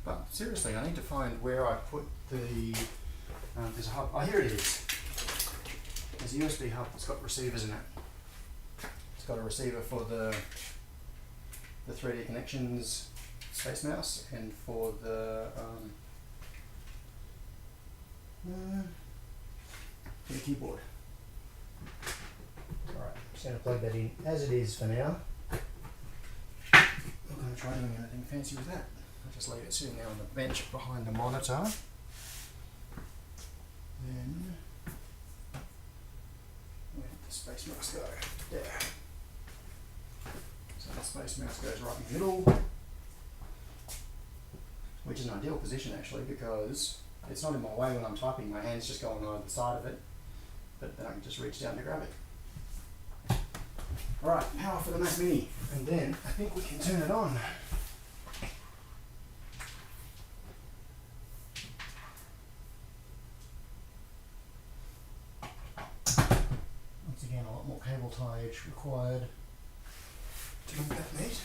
Speaker 1: But seriously, I need to find where I put the, there's a hub, oh here it is. There's a USB hub that's got receivers in it. It's got a receiver for the 3D Connections Space Mouse and for the keyboard. Alright, I'm just going to plug that in as it is for now. I'm not going to try doing anything fancy with that. I'll just leave it sitting there on the bench behind the monitor. Then, where did the Space Mouse go? There. So the Space Mouse goes right in the middle, which is an ideal position actually because it's not in my way when I'm typing, my hand's just going on either side of it, but then I can just reach down to grab it. Alright, power for the Mac Mini, and then I think we can turn it on. Once again, a lot more cable tieage required to make that neat.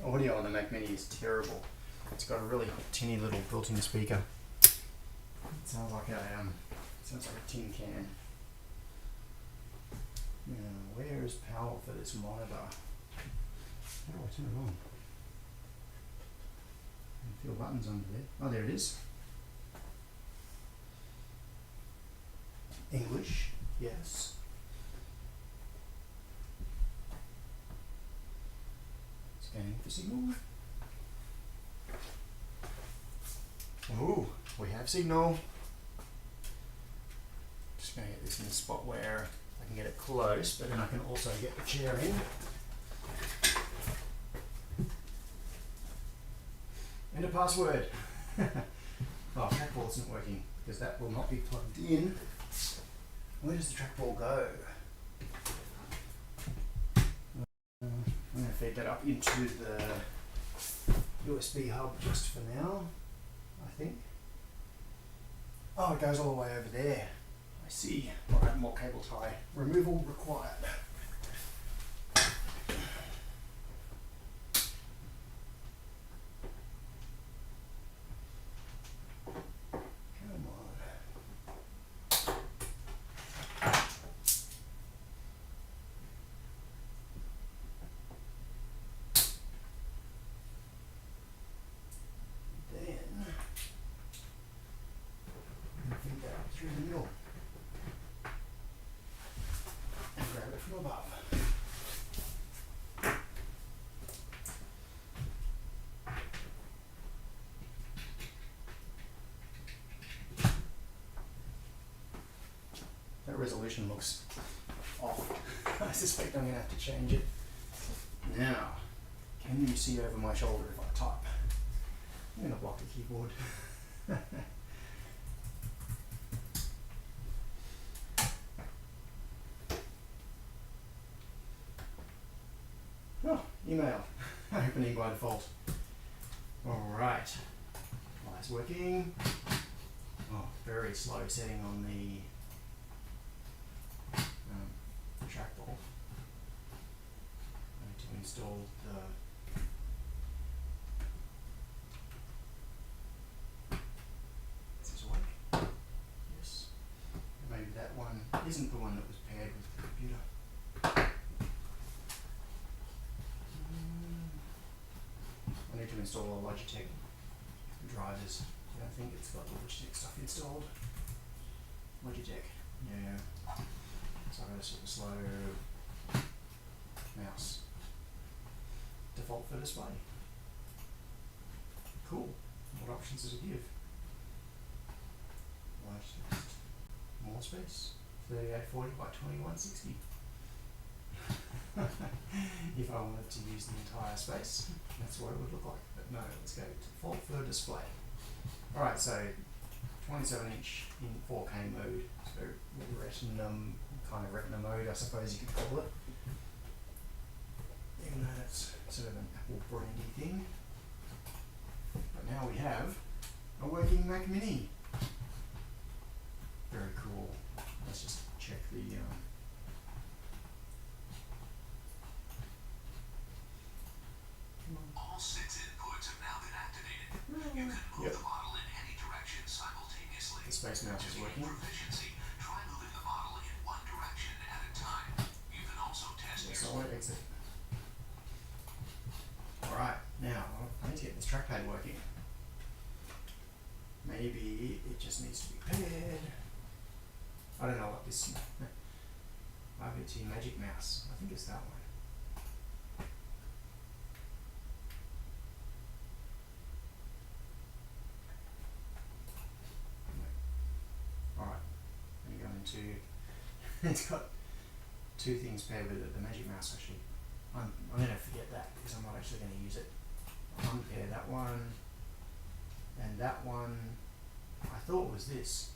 Speaker 1: Audio on the Mac Mini is terrible. It's got a really tinny little built-in speaker. It sounds like a tin can. Now, where is power for this monitor? How do I turn it on? I can feel buttons under there. Oh, there it is. English, yes. Scanning for signal. Ooh, we have signal. Just going to get this in a spot where I can get it close, but then I can also get the chair in. And a password. Oh, trackball isn't working because that will not be plugged in. Where does the trackball go? I'm going to feed that up into the USB hub just for now, I think. Oh, it goes all the way over there. I see. Alright, more cable tie. Removal required. Come on. resolution looks off. I suspect I'm going to have to change it. Now, can you see over my shoulder if I type? I'm going to block the keyboard. Oh, email. Opening by default. Alright. Well, that's working. Oh, very slow setting on the trackball. I need to install the Is this awake? Yes. Maybe that one isn't the one that was paired with the computer. I need to install a Logitech drivers. I don't think it's got the Logitech stuff installed. Logitech, yeah. So I've got a sort of slow mouse. Default for display. Cool. What options does it give? Large text. More space. 3840 by 2160. If I wanted to use the entire space, that's what it would look like. But no, let's go to default for display. Alright, so 27-inch in 4K mode. So kind of retina mode, I suppose you could call it. Even though that's sort of an Apple brandy thing. But now we have a working Mac Mini. Very cool. Let's just check the
Speaker 2: All 6 inputs have now been activated. You can move the model in any direction simultaneously.
Speaker 1: The Space Mouse is working.
Speaker 2: Proficiency, try moving the model in one direction at a time. You can also test
Speaker 1: yes,
Speaker 2: your...
Speaker 1: I want to exit. Alright, now I need to get this trackpad working. Maybe it just needs to be paired. I don't know what this IVT Magic Mouse. I think it's that one. Alright, I'm going to it's got 2 things paired with it. The Magic Mouse actually. I'm going to forget that because I'm not actually going to use it. I'll unpair that one and that one. I thought it was this,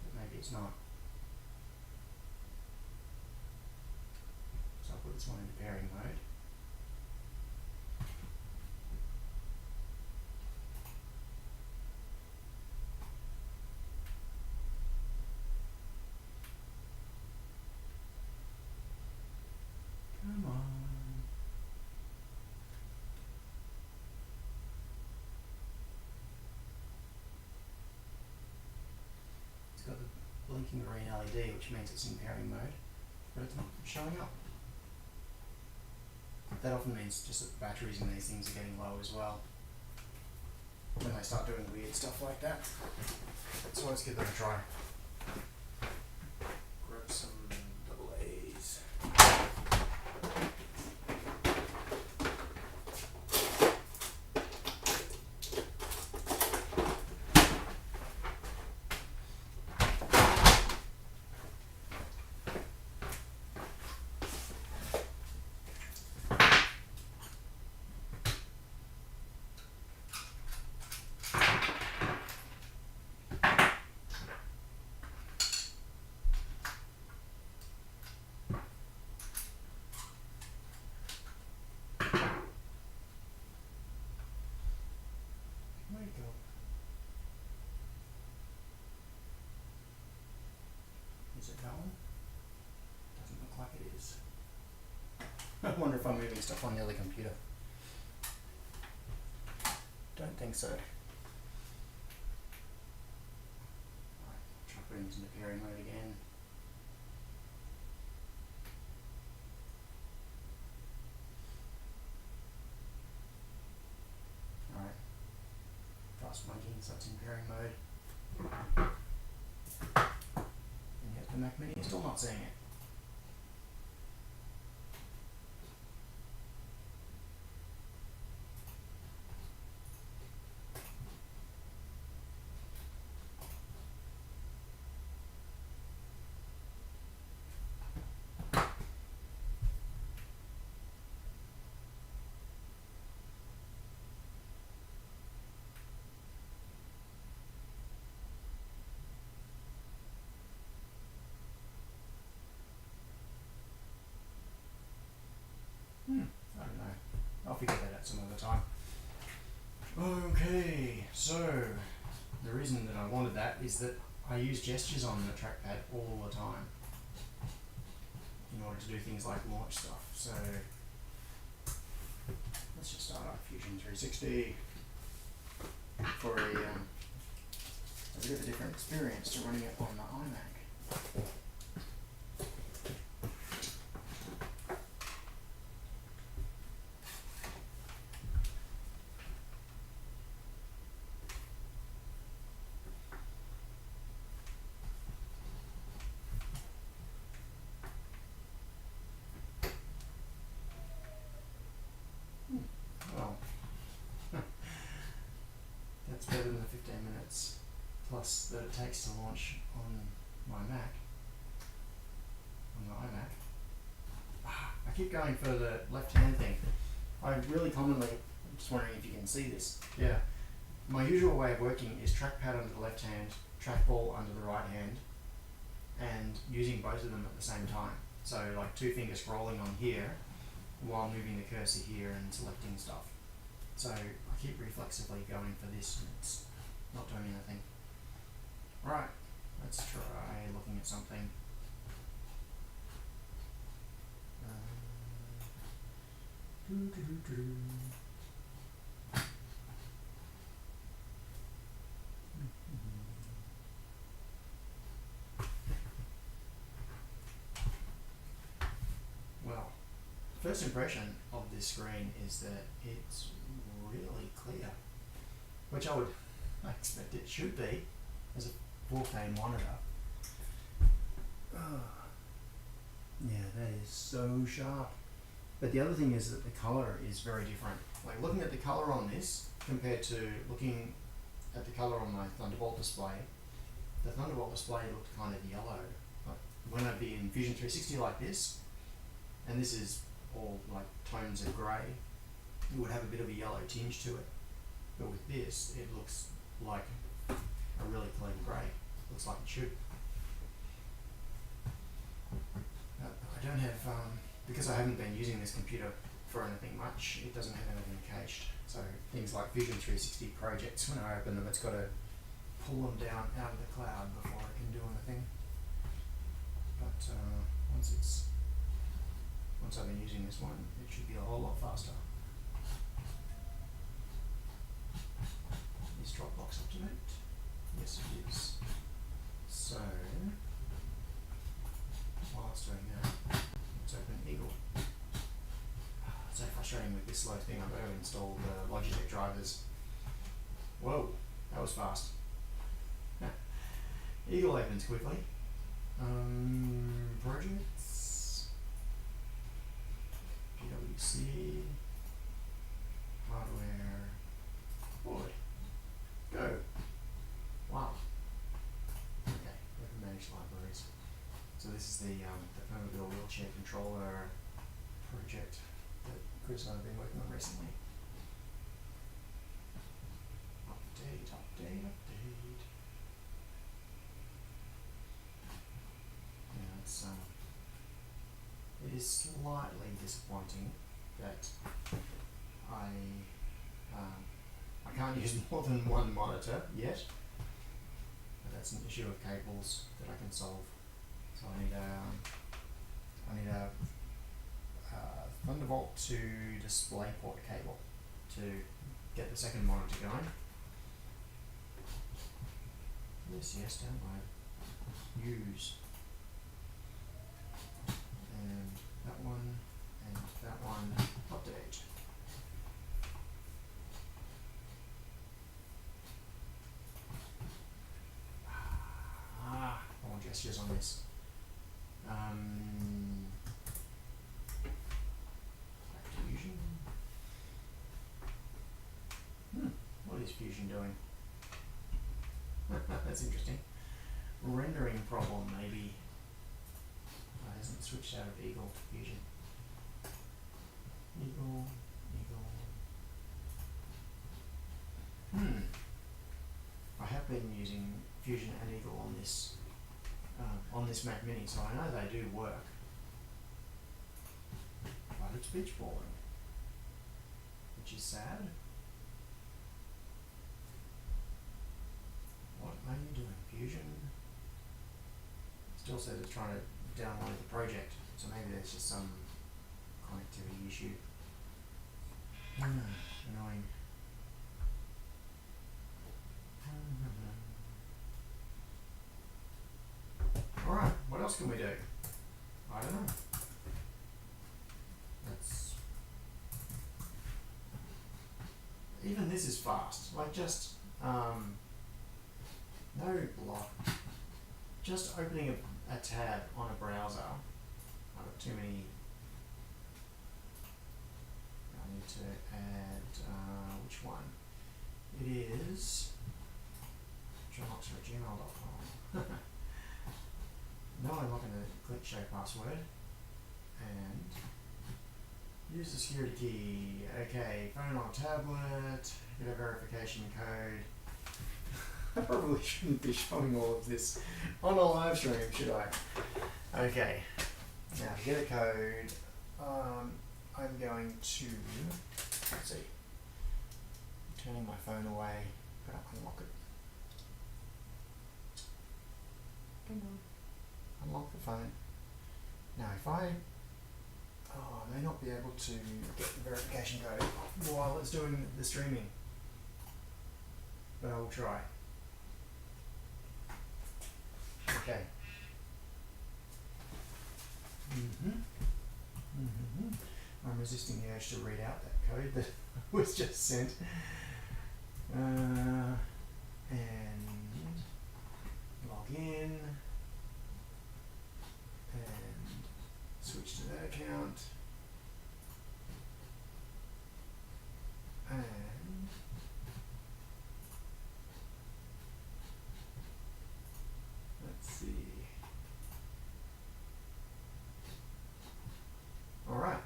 Speaker 1: but maybe it's not. So I'll put this one into pairing mode. Come on. It's got the blinking green LED, which means it's in pairing mode, but it's not showing up. That often means just that the batteries in these things are getting low as well when they start doing weird stuff like that. So let's give that a try. Grab some double A's. Where'd it go? Is it that one? Doesn't look like it is. I wonder if I'm moving stuff on the other computer. Don't think so. Alright, try putting this into pairing mode again. Alright. Fast blinking, so it's in pairing mode. And yet the Mac Mini is still not seeing it. Okay, so the reason that I wanted that is that I use gestures on the trackpad all the time in order to do things like launch stuff. So let's just start up Fusion 360 for a bit of a different experience to running it on the iMac. Well, that's better than the 15 minutes plus that it takes to launch on my Mac, on the iMac. I keep going for the left-hand thing. I really commonly, I'm just wondering if you can see this. Yeah. My usual way of working is trackpad under the left hand, trackball under the right hand, and using both of them at the same time. So like two fingers scrolling on here while moving the cursor here and selecting stuff. So I keep reflexively going for this and it's not doing anything. Right, let's try looking at something. Well, first impression of this screen is that it's really clear, which I expect it should be as a 4K monitor. Yeah, that is so sharp. But the other thing is that the color is very different. Like looking at the color on this compared to looking at the color on my Thunderbolt display, the Thunderbolt display looked kind of yellow. Like when I'd be in Fusion 360 like this, and this is all like tones of grey, it would have a bit of a yellow tinge to it. But with this, it looks like a really clean grey. Looks like it should. I don't have, because I haven't been using this computer for anything much, it doesn't have anything cached. So things like Fusion 360 projects, when I open them, it's got to pull them down out of the cloud before I can do anything. But once I've been using this one, it should be a whole lot faster. Is Dropbox up to date? Yes, it is. So while it's doing that, let's open Eagle. It's so frustrating with this slow thing. I've got to install the Logitech drivers. Whoa, that was fast. Eagle opens quickly. Projects, PWC, hardware, board, go. Wow. Okay, we have managed libraries. So this is the Permobil wheelchair controller project that Chris and I have been working on recently. Update. Yeah, it's it is slightly disappointing that I can't use more than one monitor yet. But that's an issue of cables that I can solve. So I need a Thunderbolt to DisplayPort cable to get the second monitor going. Yes, download. Use. And that one, update. More gestures on this. Fusion. What is Fusion doing? That's interesting. Rendering problem, maybe. It hasn't switched out of Eagle to Fusion. Eagle. I have been using Fusion and Eagle on this Mac Mini, so I know they do work. But it's pitch balling, which is sad. are you doing Fusion? Still says it's trying to download the project, so maybe there's just some connectivity issue. Annoying. Alright, what else can we do? I don't know. Let's... Even this is fast. Like just, no block. Just opening a tab on a browser. I've got too many. I need to add, which one? It is johnoxford@gmail.com. No, I'm not going to click show password. And use the security key. Okay, phone or tablet. Get a verification code. I probably shouldn't be showing all of this on a live stream, should I? Okay, now to get a code, I'm going to, let's see, I'm turning my phone away, gotta unlock it. Come on, unlock the phone. Now if I may not be able to get the verification code while it's doing the streaming, but I will try. Okay. I'm resisting the urge to read out that code that was just sent. And log in. And switch to that account. And let's see. Alright.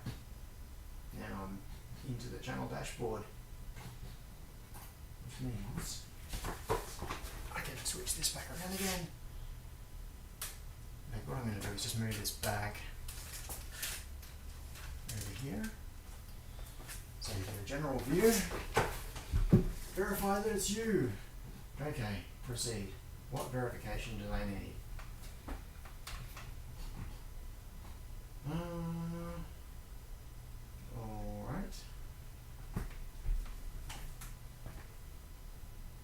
Speaker 1: Now I'm into the channel dashboard, which means I can switch this back around again. Like what I'm going to do is just move this back over here. So you get a general view. Verify that it's you. Okay, proceed. What verification do they need? Alright.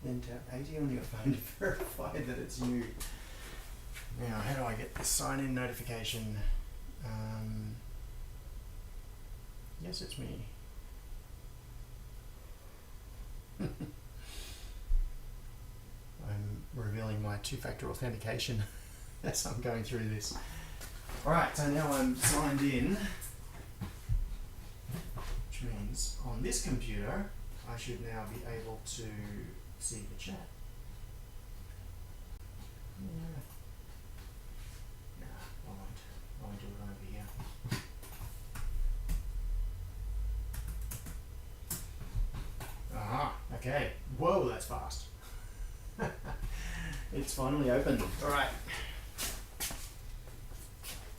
Speaker 1: Then tap 80 on your phone to verify that it's you. Now, how do I get the sign in notification? Yes, it's me. I'm revealing my two-factor authentication as I'm going through this. Alright, so now I'm signed in, which means on this computer I should now be able to see the chat. Yeah. Nah, I won't do it over here. Aha, okay. Whoa, that's fast. It's finally opened. Alright.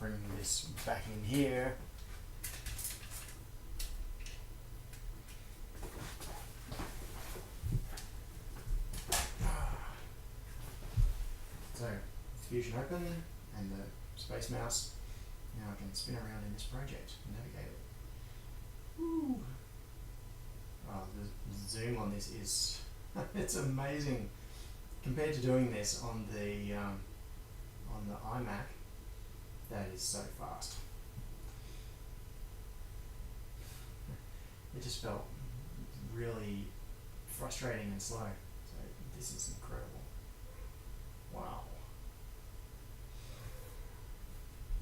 Speaker 1: Bring this back in here. So, Fusion open and the space mouse. Now I can spin around in this project and navigate it. Woo. Oh, the zoom on this is it's amazing compared to doing this on the iMac. That is so fast. It just felt really frustrating and slow. So this is incredible. Wow.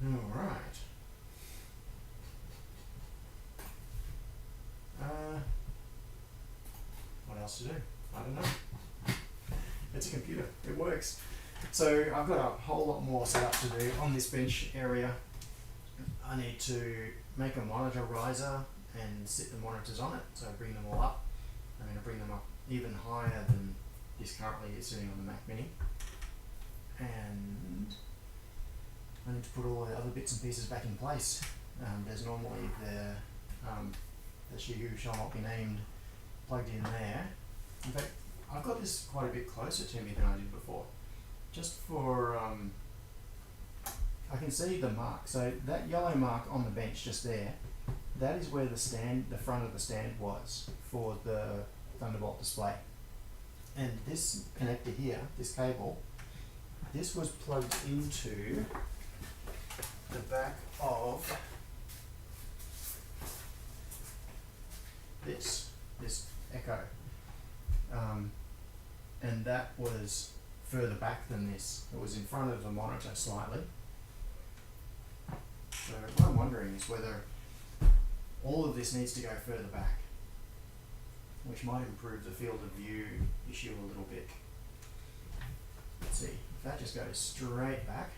Speaker 1: Alright. What else to do? I don't know. It's a computer. It works. So I've got a whole lot more set up to do on this bench area. I need to make a monitor riser and sit the monitors on it, so bring them all up. I'm going to bring them up even higher than this currently is sitting on the Mac Mini. And I need to put all the other bits and pieces back in place. There's normally the she who shall not be named plugged in there. In fact, I've got this quite a bit closer to me than I did before. Just for, I can see the mark. So that yellow mark on the bench just there, that is where the front of the stand was for the Thunderbolt display. And this connector here, this cable, this was plugged into the back of this Echo. And that was further back than this. It was in front of the monitor slightly. So what I'm wondering is whether all of this needs to go further back, which might improve the field of view issue a little bit. Let's see, if that just goes straight back.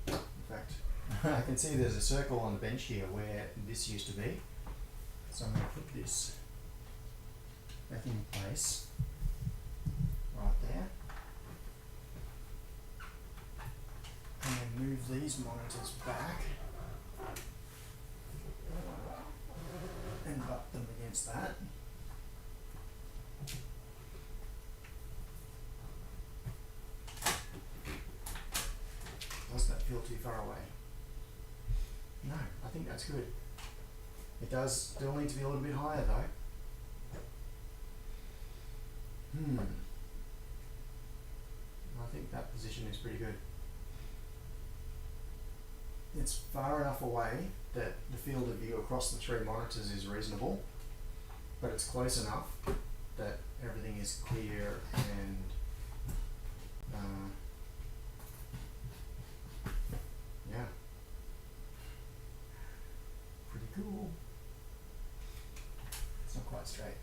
Speaker 1: In fact, I can see there's a circle on the bench here where this used to be. So I'm going to put this back in place right there. And then move these monitors back and butt them against that. Does that feel too far away? No, I think that's good. It does still need to be a little bit higher though. I think that position is pretty good. It's far enough away that the field of view across the three monitors is reasonable, but it's close enough that everything is clear and yeah, pretty cool. It's not quite straight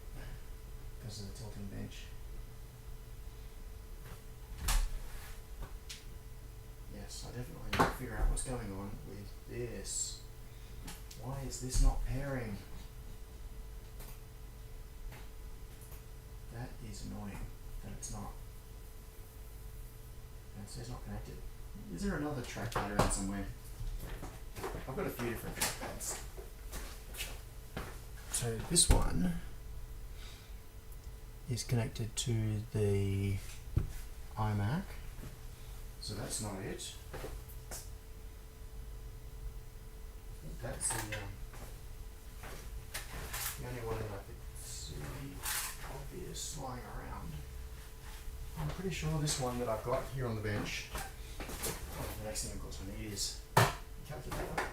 Speaker 1: because of the tilting bench. Yes, I definitely need to figure out what's going on with this. Why is this not pairing? That is annoying that it's not. And it says not connected. Is there another trackpad around somewhere? I've got a few different trackpads. So this one is connected to the iMac. So that's not it. That's the only one that I could see obvious lying around. I'm pretty sure this one that I've got here on the bench. Oh, the next thing of course I need is a calculator.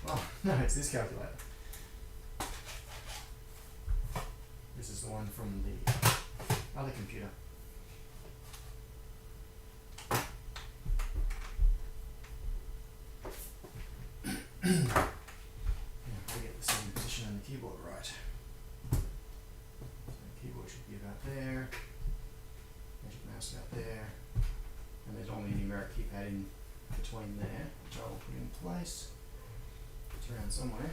Speaker 1: Oh, no, it's this calculator. This is the one from the other computer. I'll get the same position on the keyboard right. So the keyboard should be about there, magic mouse about there, and there's only a numeric keypad in between there, which I will put in place. It's around somewhere.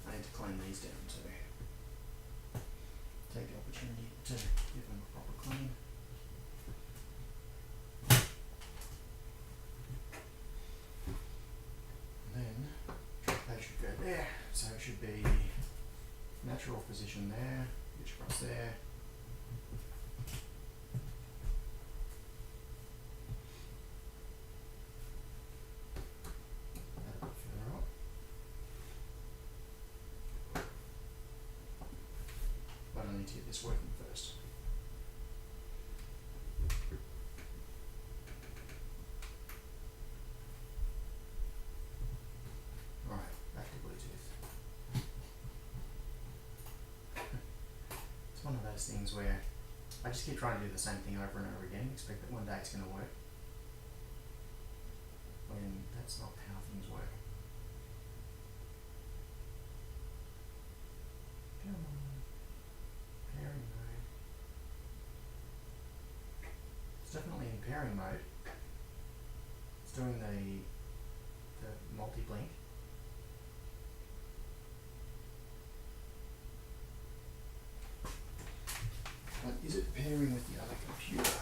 Speaker 1: I need to clean these down too. Take the opportunity to give them a proper clean. Then trackpad should go there, so it should be natural position there, which across there. That a bit further up. But I need to get this working first. Right, back to Bluetooth. It's one of those things where I just keep trying to do the same thing over and over again, expect that one day it's going to work. When that's not how things work. Come on. Pairing mode. It's definitely in pairing mode. It's doing the multi-blink. But is it pairing with the other computer?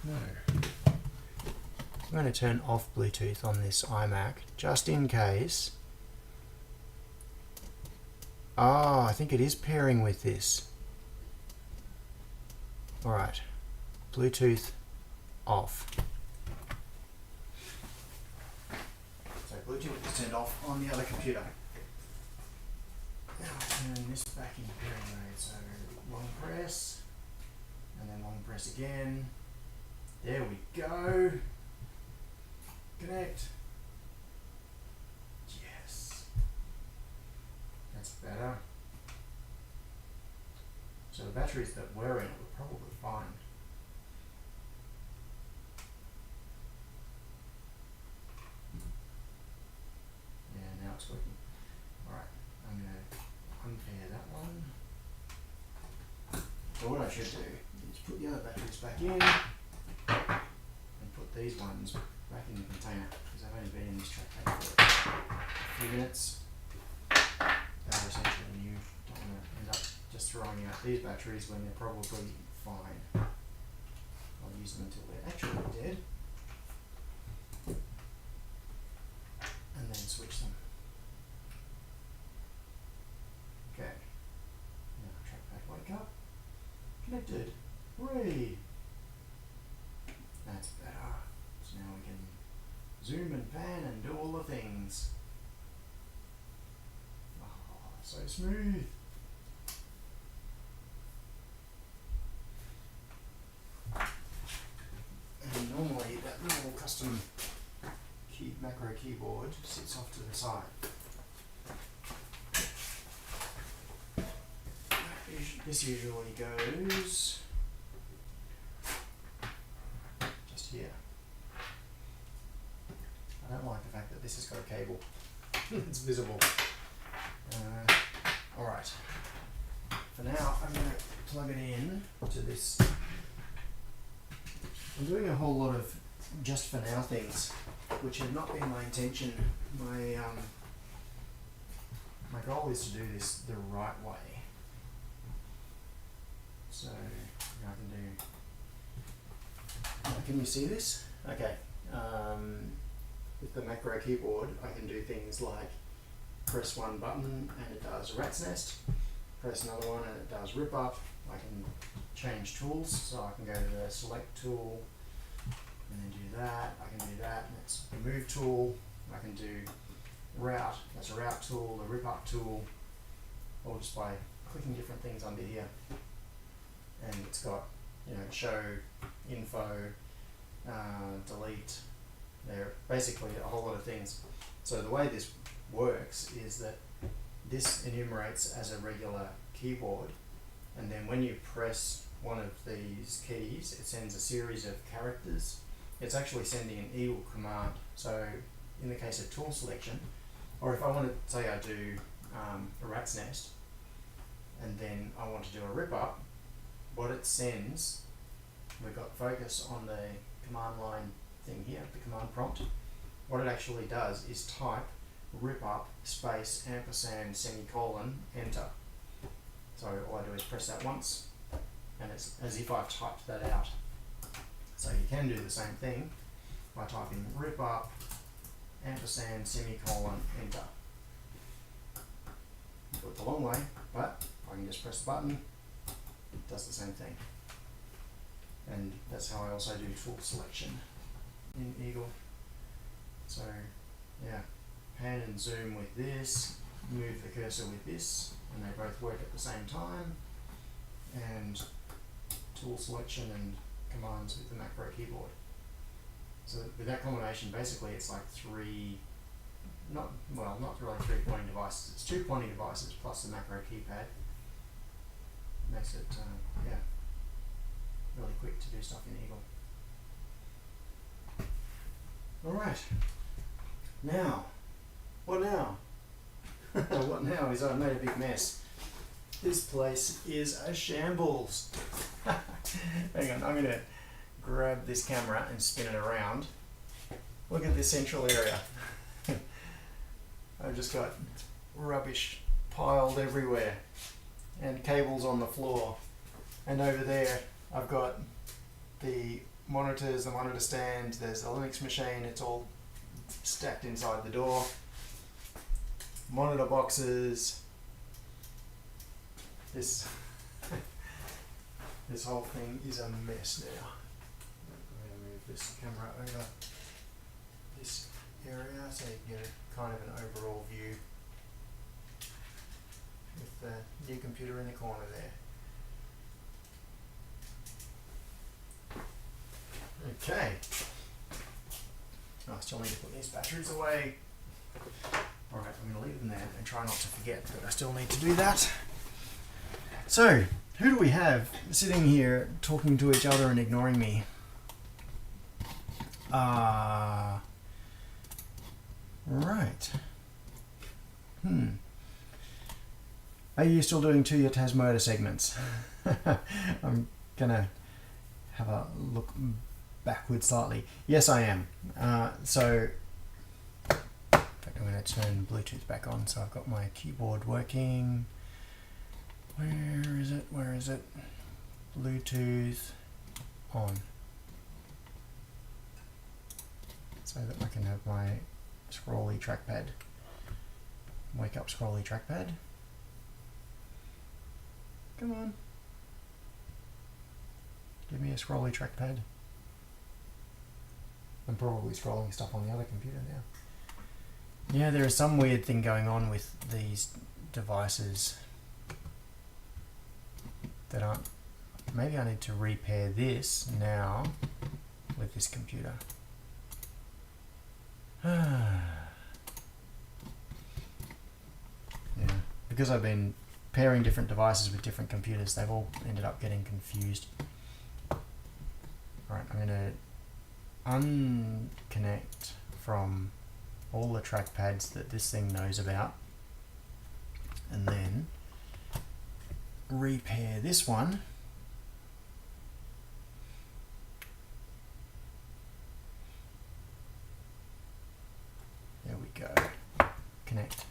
Speaker 1: No. I'm going to turn off Bluetooth on this iMac just in case. Oh, I think it is pairing with this. Alright, Bluetooth off. So Bluetooth is turned off on the other computer. Now I'll turn this back into pairing mode. So long press, and then long press again. There we go. Connect. Yes. That's better. So the batteries that were in it were probably fine. Yeah, now it's working. Alright, I'm going to unpair that one. So what I should do is put the other batteries back in and put these ones back in the container because I've only been in this trackpad for a few minutes. They're essentially new. Don't want to end up just throwing out these batteries when they're probably fine. I'll use them until they're actually dead and then switch them. Okay. Now trackpad wake up. Connected. Hooray! That's better. So now we can zoom and pan and do all the things. Oh, so smooth. And normally that little custom macro keyboard sits off to the side. This usually goes just here. I don't like the fact that this has got a cable. It's visible. Alright. For now, I'm going to plug it in to this. I'm doing a whole lot of just for now things, which have not been my intention. My goal is to do this the right way. So I can you see this? Okay. With the macro keyboard, I can do things like press one button and it does rat's nest, press another one and it does rip up. I can change tools, so I can go to the select tool and then do that. I can do that, and that's the move tool. I can do route, that's a route tool, the rip up tool, or just by clicking different things under here. And it's got, show, info, delete, there basically a whole lot of things. So the way this works is that this enumerates as a regular keyboard, and then when you press one of these keys, it sends a series of characters. It's actually sending an eagle command. So in the case of tool selection, or if I want to say I do a rat's nest, and then I want to do a rip up, what it sends, we've got focus on the command line thing here, the command prompt. What it actually does is type rip up space ampersand semicolon enter. So all I do is press that once, and it's as if I've typed that out. So you can do the same thing by typing rip up ampersand semicolon enter. Do it the long way, but I can just press the button. It does the same thing. And that's how I also do tool selection in Eagle. So yeah, pan and zoom with this, move the cursor with this, and they both work at the same time. And tool selection and commands with the macro keyboard. So with that combination, basically it's like not really 3 pointing devices, it's 2 pointing devices plus the macro keypad. Makes it, really quick to do stuff in Eagle. Alright, now, what now? What now is I've made a big mess. This place is a shambles. Hang on, I'm going to grab this camera and spin it around. Look at this central area. I've just got rubbish piled everywhere and cables on the floor. And over there I've got the monitors, the monitor stand, there's the Linux machine, it's all stacked inside the door. Monitor boxes. This this whole thing is a mess now. I'm going to move this camera over this area so you get a kind of an overall view with the new computer in the corner there. Okay. I still need to put these batteries away. Alright, I'm going to leave them there and try not to forget that I still need to do that. So, who do we have sitting here talking to each other and ignoring me? Right. Are you still doing 2 year Tasmoda segments? I'm gonna have a look backward slightly. Yes, I am. So, in fact, I'm going to turn Bluetooth back on so I've got my keyboard working. Where is it? Where is it? Bluetooth on. So that I can have my scrolly trackpad. Wake up scrolly trackpad. Come on. Give me a scrolly trackpad. I'm probably scrolling stuff on the other computer now. Yeah, there is some weird thing going on with these devices that aren't... Maybe I need to repair this now with this computer. Yeah, because I've been pairing different devices with different computers, they've all ended up getting confused. Alright, I'm going to unconnect from all the trackpads that this thing knows about and then repair this one. There we go. Connect.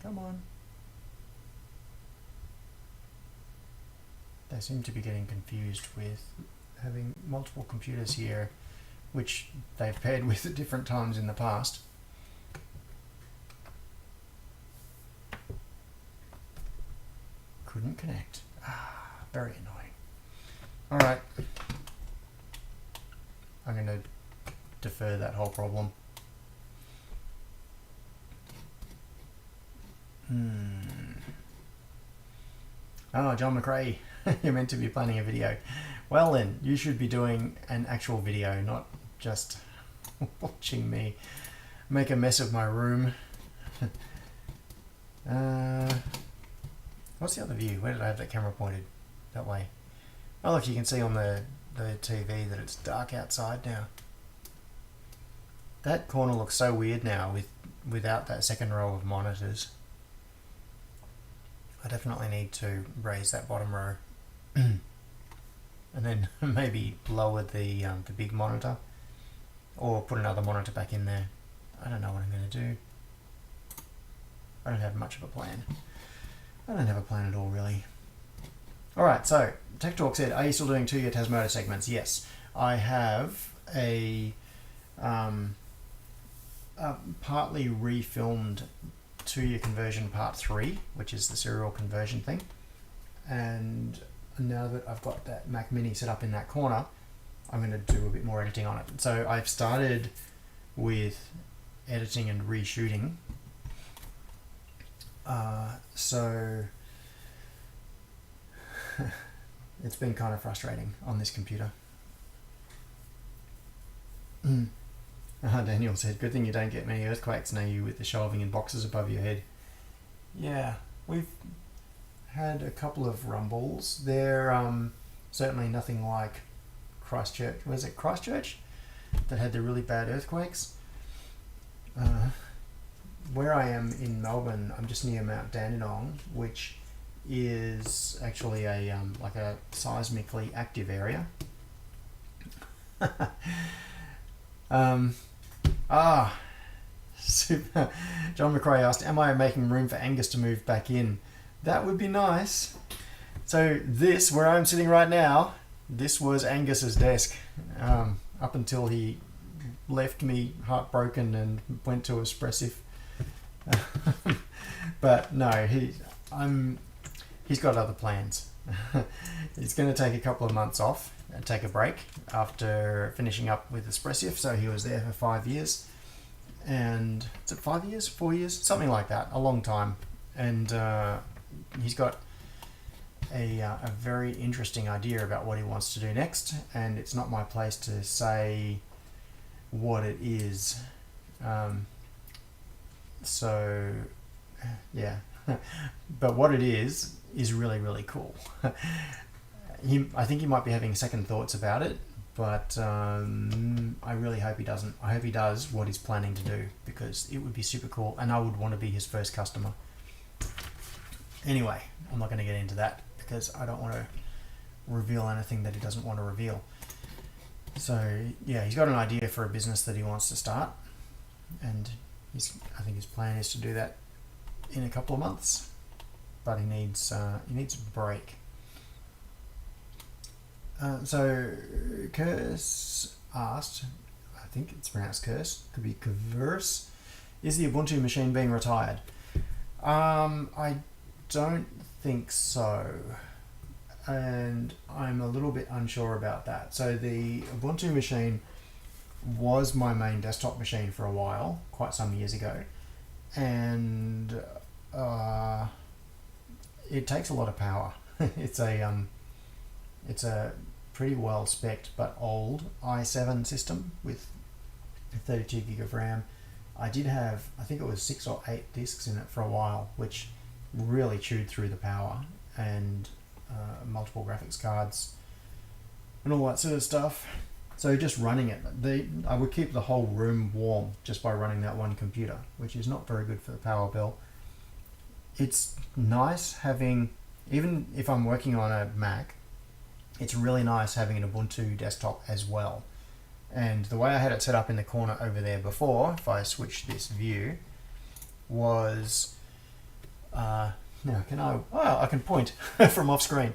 Speaker 1: Come on. They seem to be getting confused with having multiple computers here, which they've paired with at different times in the past. Couldn't connect. Very annoying. Alright. I'm going to defer that whole problem. Oh, John McRae, you're meant to be planning a video. Well then, you should be doing an actual video, not just watching me make a mess of my room. What's the other view? Where did I have that camera pointed? That way. Oh look, you can see on the TV that it's dark outside now. That corner looks so weird now without that second row of monitors. I definitely need to raise that bottom row and then maybe lower the big monitor or put another monitor back in there. I don't know what I'm going to do. I don't have much of a plan. I don't have a plan at all, really. Alright, so Tech Talk said, are you still doing 2 year Tasmoda segments? Yes, I have a partly refilmed 2 year conversion part 3, which is the serial conversion thing. And now that I've got that Mac Mini set up in that corner, I'm going to do a bit more editing on it. So I've started with editing and reshooting. So it's been kind of frustrating on this computer. Daniel said, good thing you don't get many earthquakes near you with the shelving and boxes above your head. Yeah, we've had a couple of rumbles. They're certainly nothing like Christchurch. Was it Christchurch that had the really bad earthquakes? Where I am in Melbourne, I'm just near Mount Dandenong, which is actually a like a seismically active area. Super. John McRae asked, am I making room for Angus to move back in? That would be nice. So this, where I'm sitting right now, this was Angus's desk up until he left me heartbroken and went to Espressif. But no, he's got other plans. He's going to take a couple of months off and take a break after finishing up with Espressif. So he was there for 5 years. And is it 5 years, 4 years, something like that, a long time. And he's got a very interesting idea about what he wants to do next, and it's not my place to say what it is. So yeah, but what it is really, really cool. I think he might be having second thoughts about it, but I really hope he doesn't. I hope he does what he's planning to do, because it would be super cool, and I would want to be his first customer. Anyway, I'm not going to get into that because I don't want to reveal anything that he doesn't want to reveal. So yeah, he's got an idea for a business that he wants to start, and I think his plan is to do that in a couple of months. But he needs a break. So Curse asked, I think it's pronounced Curse, could be Converse, is the Ubuntu machine being retired? I don't think so, and I'm a little bit unsure about that. So the Ubuntu machine was my main desktop machine for a while, quite some years ago, and it takes a lot of power. It's a pretty well spec'd but old i7 system with 32 gig of RAM. I did have, I think it was 6 or 8 disks in it for a while, which really chewed through the power, and multiple graphics cards and all that sort of stuff. So just running it, I would keep the whole room warm just by running that one computer, which is not very good for the power bill. It's nice having, even if I'm working on a Mac, it's really nice having an Ubuntu desktop as well. And the way I had it set up in the corner over there before, if I switch this view, was now I can point from off screen.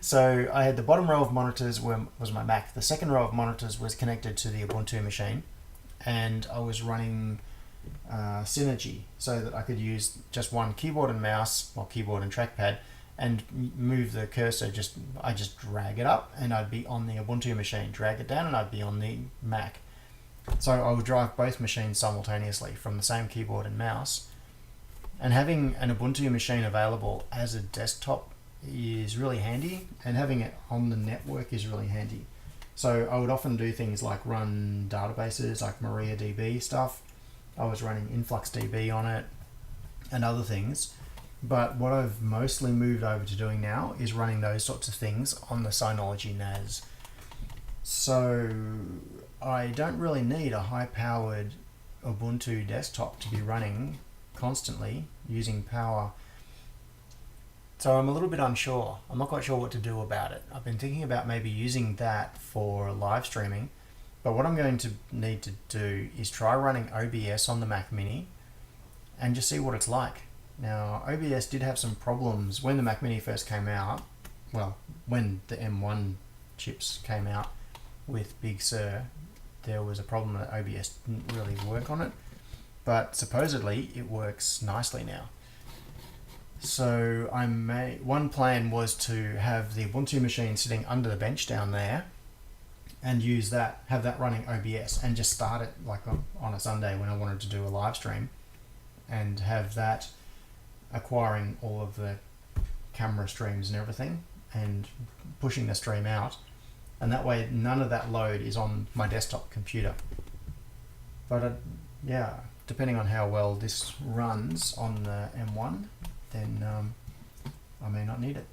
Speaker 1: So I had the bottom row of monitors was my Mac. The second row of monitors was connected to the Ubuntu machine, and I was running Synergy so that I could use just one keyboard and mouse, or keyboard and trackpad, and move the cursor. I just drag it up and I'd be on the Ubuntu machine, drag it down and I'd be on the Mac. So I would drive both machines simultaneously from the same keyboard and mouse. And having an Ubuntu machine available as a desktop is really handy, and having it on the network is really handy. So I would often do things like run databases like MariaDB stuff. I was running InfluxDB on it and other things. But what I've mostly moved over to doing now is running those sorts of things on the Synology NAS. So I don't really need a high-powered Ubuntu desktop to be running constantly using power. So I'm a little bit unsure. I'm not quite sure what to do about it. I've been thinking about maybe using that for live streaming, but what I'm going to need to do is try running OBS on the Mac Mini and just see what it's like. Now, OBS did have some problems when the Mac Mini first came out. Well, when the M1 chips came out with Big Sur, there was a problem that OBS didn't really work on it, but supposedly it works nicely now. So one plan was to have the Ubuntu machine sitting under the bench down there and use that, have that running OBS, and just start it like on a Sunday when I wanted to do a live stream, and have that acquiring all of the camera streams and everything and pushing the stream out, and that way none of that load is on my desktop computer. But yeah, depending on how well this runs on the M1, then I may not need it.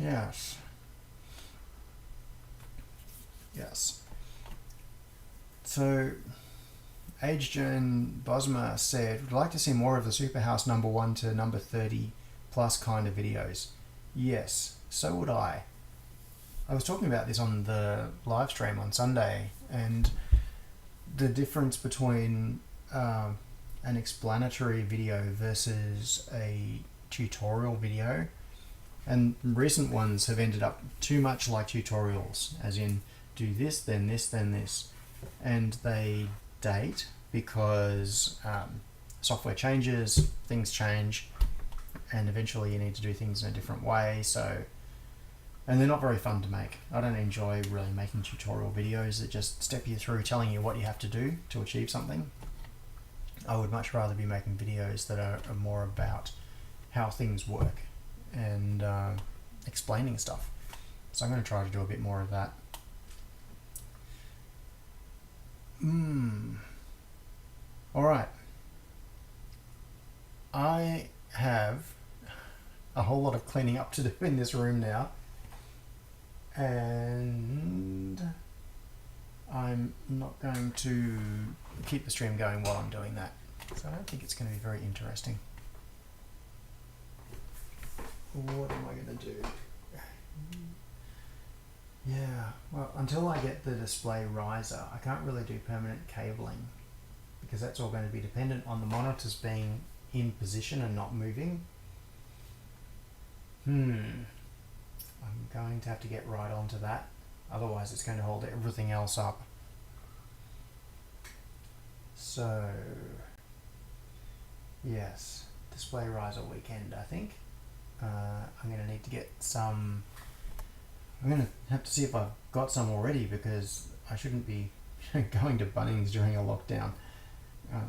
Speaker 1: Yes. So AgeJoan Bosma said, would like to see more of the Superhouse number 1 to number 30 plus kind of videos. Yes, so would I. I was talking about this on the live stream on Sunday, and the difference between an explanatory video versus a tutorial video, and recent ones have ended up too much like tutorials, as in do this, then this, then this, and they date because software changes, things change, and eventually you need to do things in a different way. So, and they're not very fun to make. I don't enjoy really making tutorial videos that just step you through telling you what you have to do to achieve something. I would much rather be making videos that are more about how things work and explaining stuff. So I'm going to try to do a bit more of that. Alright. I have a whole lot of cleaning up to do in this room now. And I'm not going to keep the stream going while I'm doing that. So I don't think it's going to be very interesting. What am I going to do? Yeah, well, until I get the display riser, I can't really do permanent cabling because that's all going to be dependent on the monitors being in position and not moving. I'm going to have to get right onto that, otherwise it's going to hold everything else up. So, yes, display riser weekend, I think. I'm going to need to get some. I'm going to have to see if I've got some already because I shouldn't be going to Bunnings during a lockdown.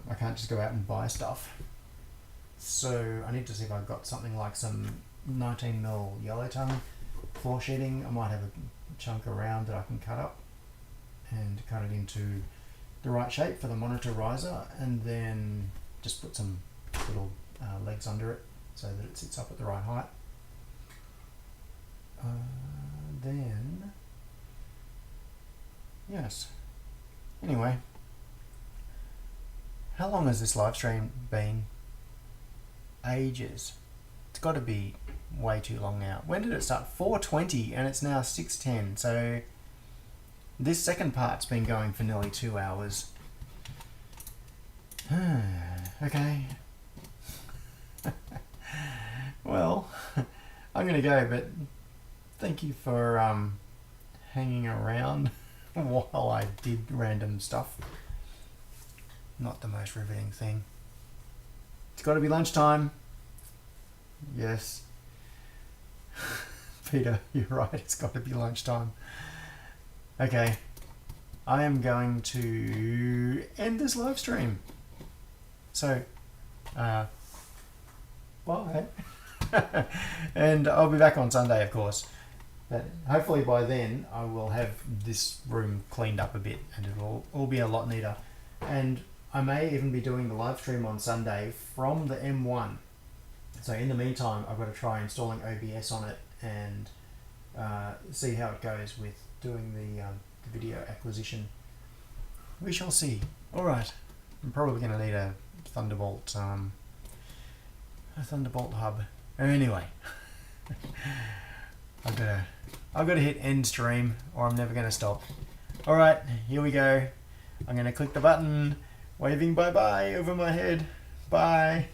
Speaker 1: I can't just go out and buy stuff. So I need to see if I've got something like some 19mm yellow tongue floor sheeting. I might have a chunk around that I can cut up and cut it into the right shape for the monitor riser, and then just put some little legs under it so that it sits up at the right height. Then, yes. Anyway, how long has this live stream been? Ages. It's got to be way too long now. When did it start? 4:20, and it's now 6:10. So this second part's been going for nearly 2 hours. Okay. Well, I'm gonna go, but thank you for hanging around while I did random stuff. Not the most riveting thing. It's got to be lunchtime. Yes. Peter, you're right, it's got to be lunchtime. Okay. I am going to end this live stream. So, bye. And I'll be back on Sunday, of course. But hopefully by then I will have this room cleaned up a bit and it will all be a lot neater. And I may even be doing the live stream on Sunday from the M1. So in the meantime, I've got to try installing OBS on it and see how it goes with doing the video acquisition. We shall see. Alright, I'm probably going to need a Thunderbolt hub. Anyway, I've got to hit end stream or I'm never going to stop. Alright, here we go. I'm going to click the button, waving bye bye over my head. Bye.